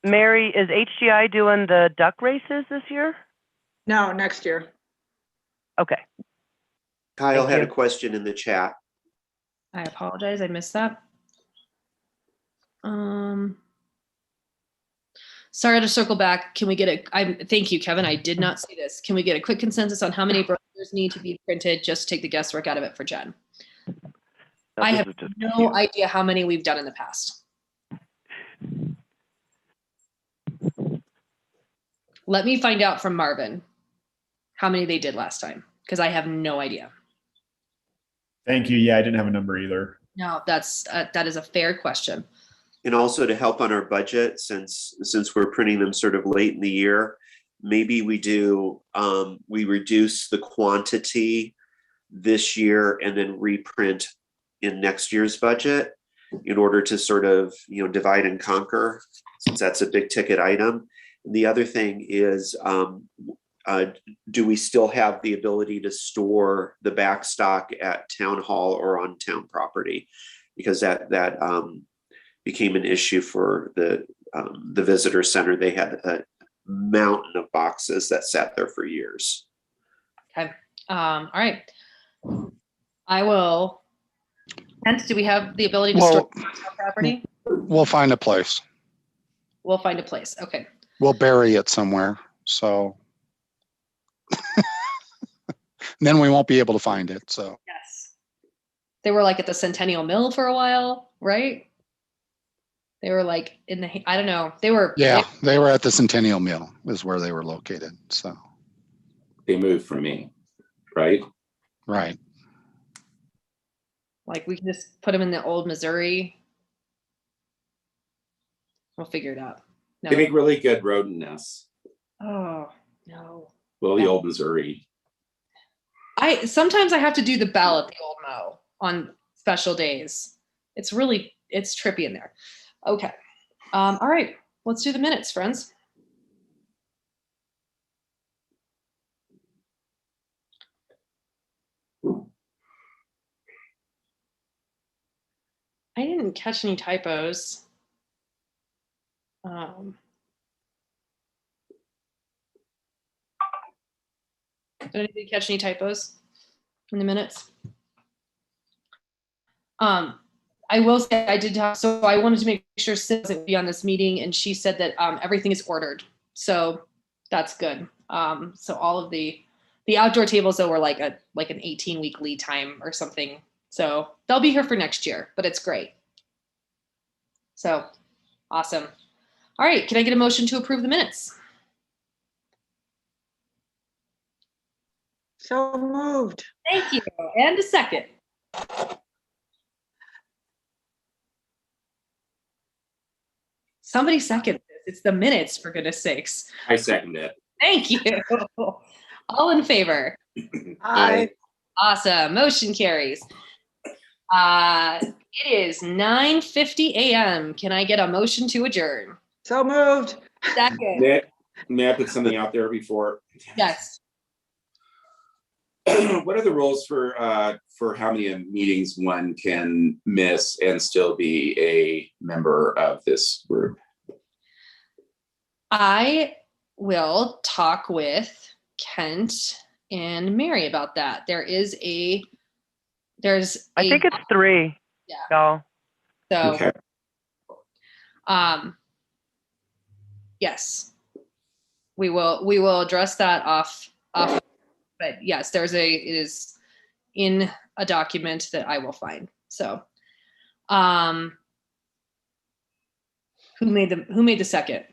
Mary, is HGI doing the duck races this year? No, next year. Okay. Kyle Thank had you. a question in the chat. I apologize. I missed that. Sorry to circle back. Can we get thank you, Kevin. I did not see this. Can we get a quick consensus on how many brochures need to be printed? Just take the guesswork out of it for Jen. I have no idea how many we've done in the past. Let me find out from Marvin how many they did last time, because I have no idea. Thank you. Yeah, I didn't have a number either. No, that is a fair question. And also to help on our budget, since we're printing them sort of late in the year, maybe we reduce the quantity this year and then reprint in next year's budget in order to sort of, you know, divide and conquer, since that's a big ticket item. And the other thing is, do we still have the ability to store the back stock at town hall or on town property? Because that became an issue for the visitor center. They had a mountain of boxes that sat there for years. Okay. All right. I will. Kent, do we have the ability to store on town property? We'll find a place. We'll find a place. Okay. We'll bury it somewhere. So then we won't be able to find it. So Yes. They were like at the Centennial Mill for a while, right? They were like in the, I don't know. They were. yeah, they were at the Centennial Mill is where they were located. So They moved from me, right? right. Like we can just put them in the old Missouri. We'll figure it out. No. They make really good rodent nests. Oh no. Well, the old Missouri. Sometimes I have to do the bell at the old Mo on special days. It's trippy in there. Okay. All right. Let's do the minutes, friends. I didn't catch any typos. Did anybody catch any typos in the minutes? I will say I did have, so I wanted to make sure Sid doesn't be on this meeting, and she said that everything is ordered. So that's good. So all of the outdoor tables though were like an 18-week lead time or something. So they'll be here for next year, but it's great. So awesome. All right, can I get a motion to approve the minutes? So moved. Thank you. And a second. Somebody second this. It's the minutes, for goodness sakes. I second it. Thank you. All in favor? Aye. Awesome. Motion carries. It is 9:50 a.m. Can I get a motion to adjourn? So moved. Second. May I put something out there before? Yes. What are the rules for how many meetings one can miss and still be a member of this group? I will talk with Kent and Mary about that. There's I think it's 3. Yeah. Y'all. So, Okay. Yes, we will address that off, but yes, it is in a document that I will find. So, who made the second?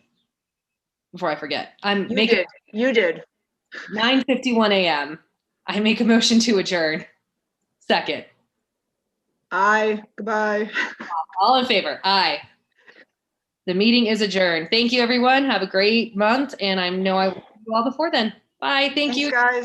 Before I forget, You did. 9:51 a.m. I make a motion to adjourn. Second. Aye. Goodbye. All in favor? Aye. The meeting is adjourned. Thank you, everyone. Have a great month, and I know I will see you all before then. Bye. Thank Thanks, you. guys.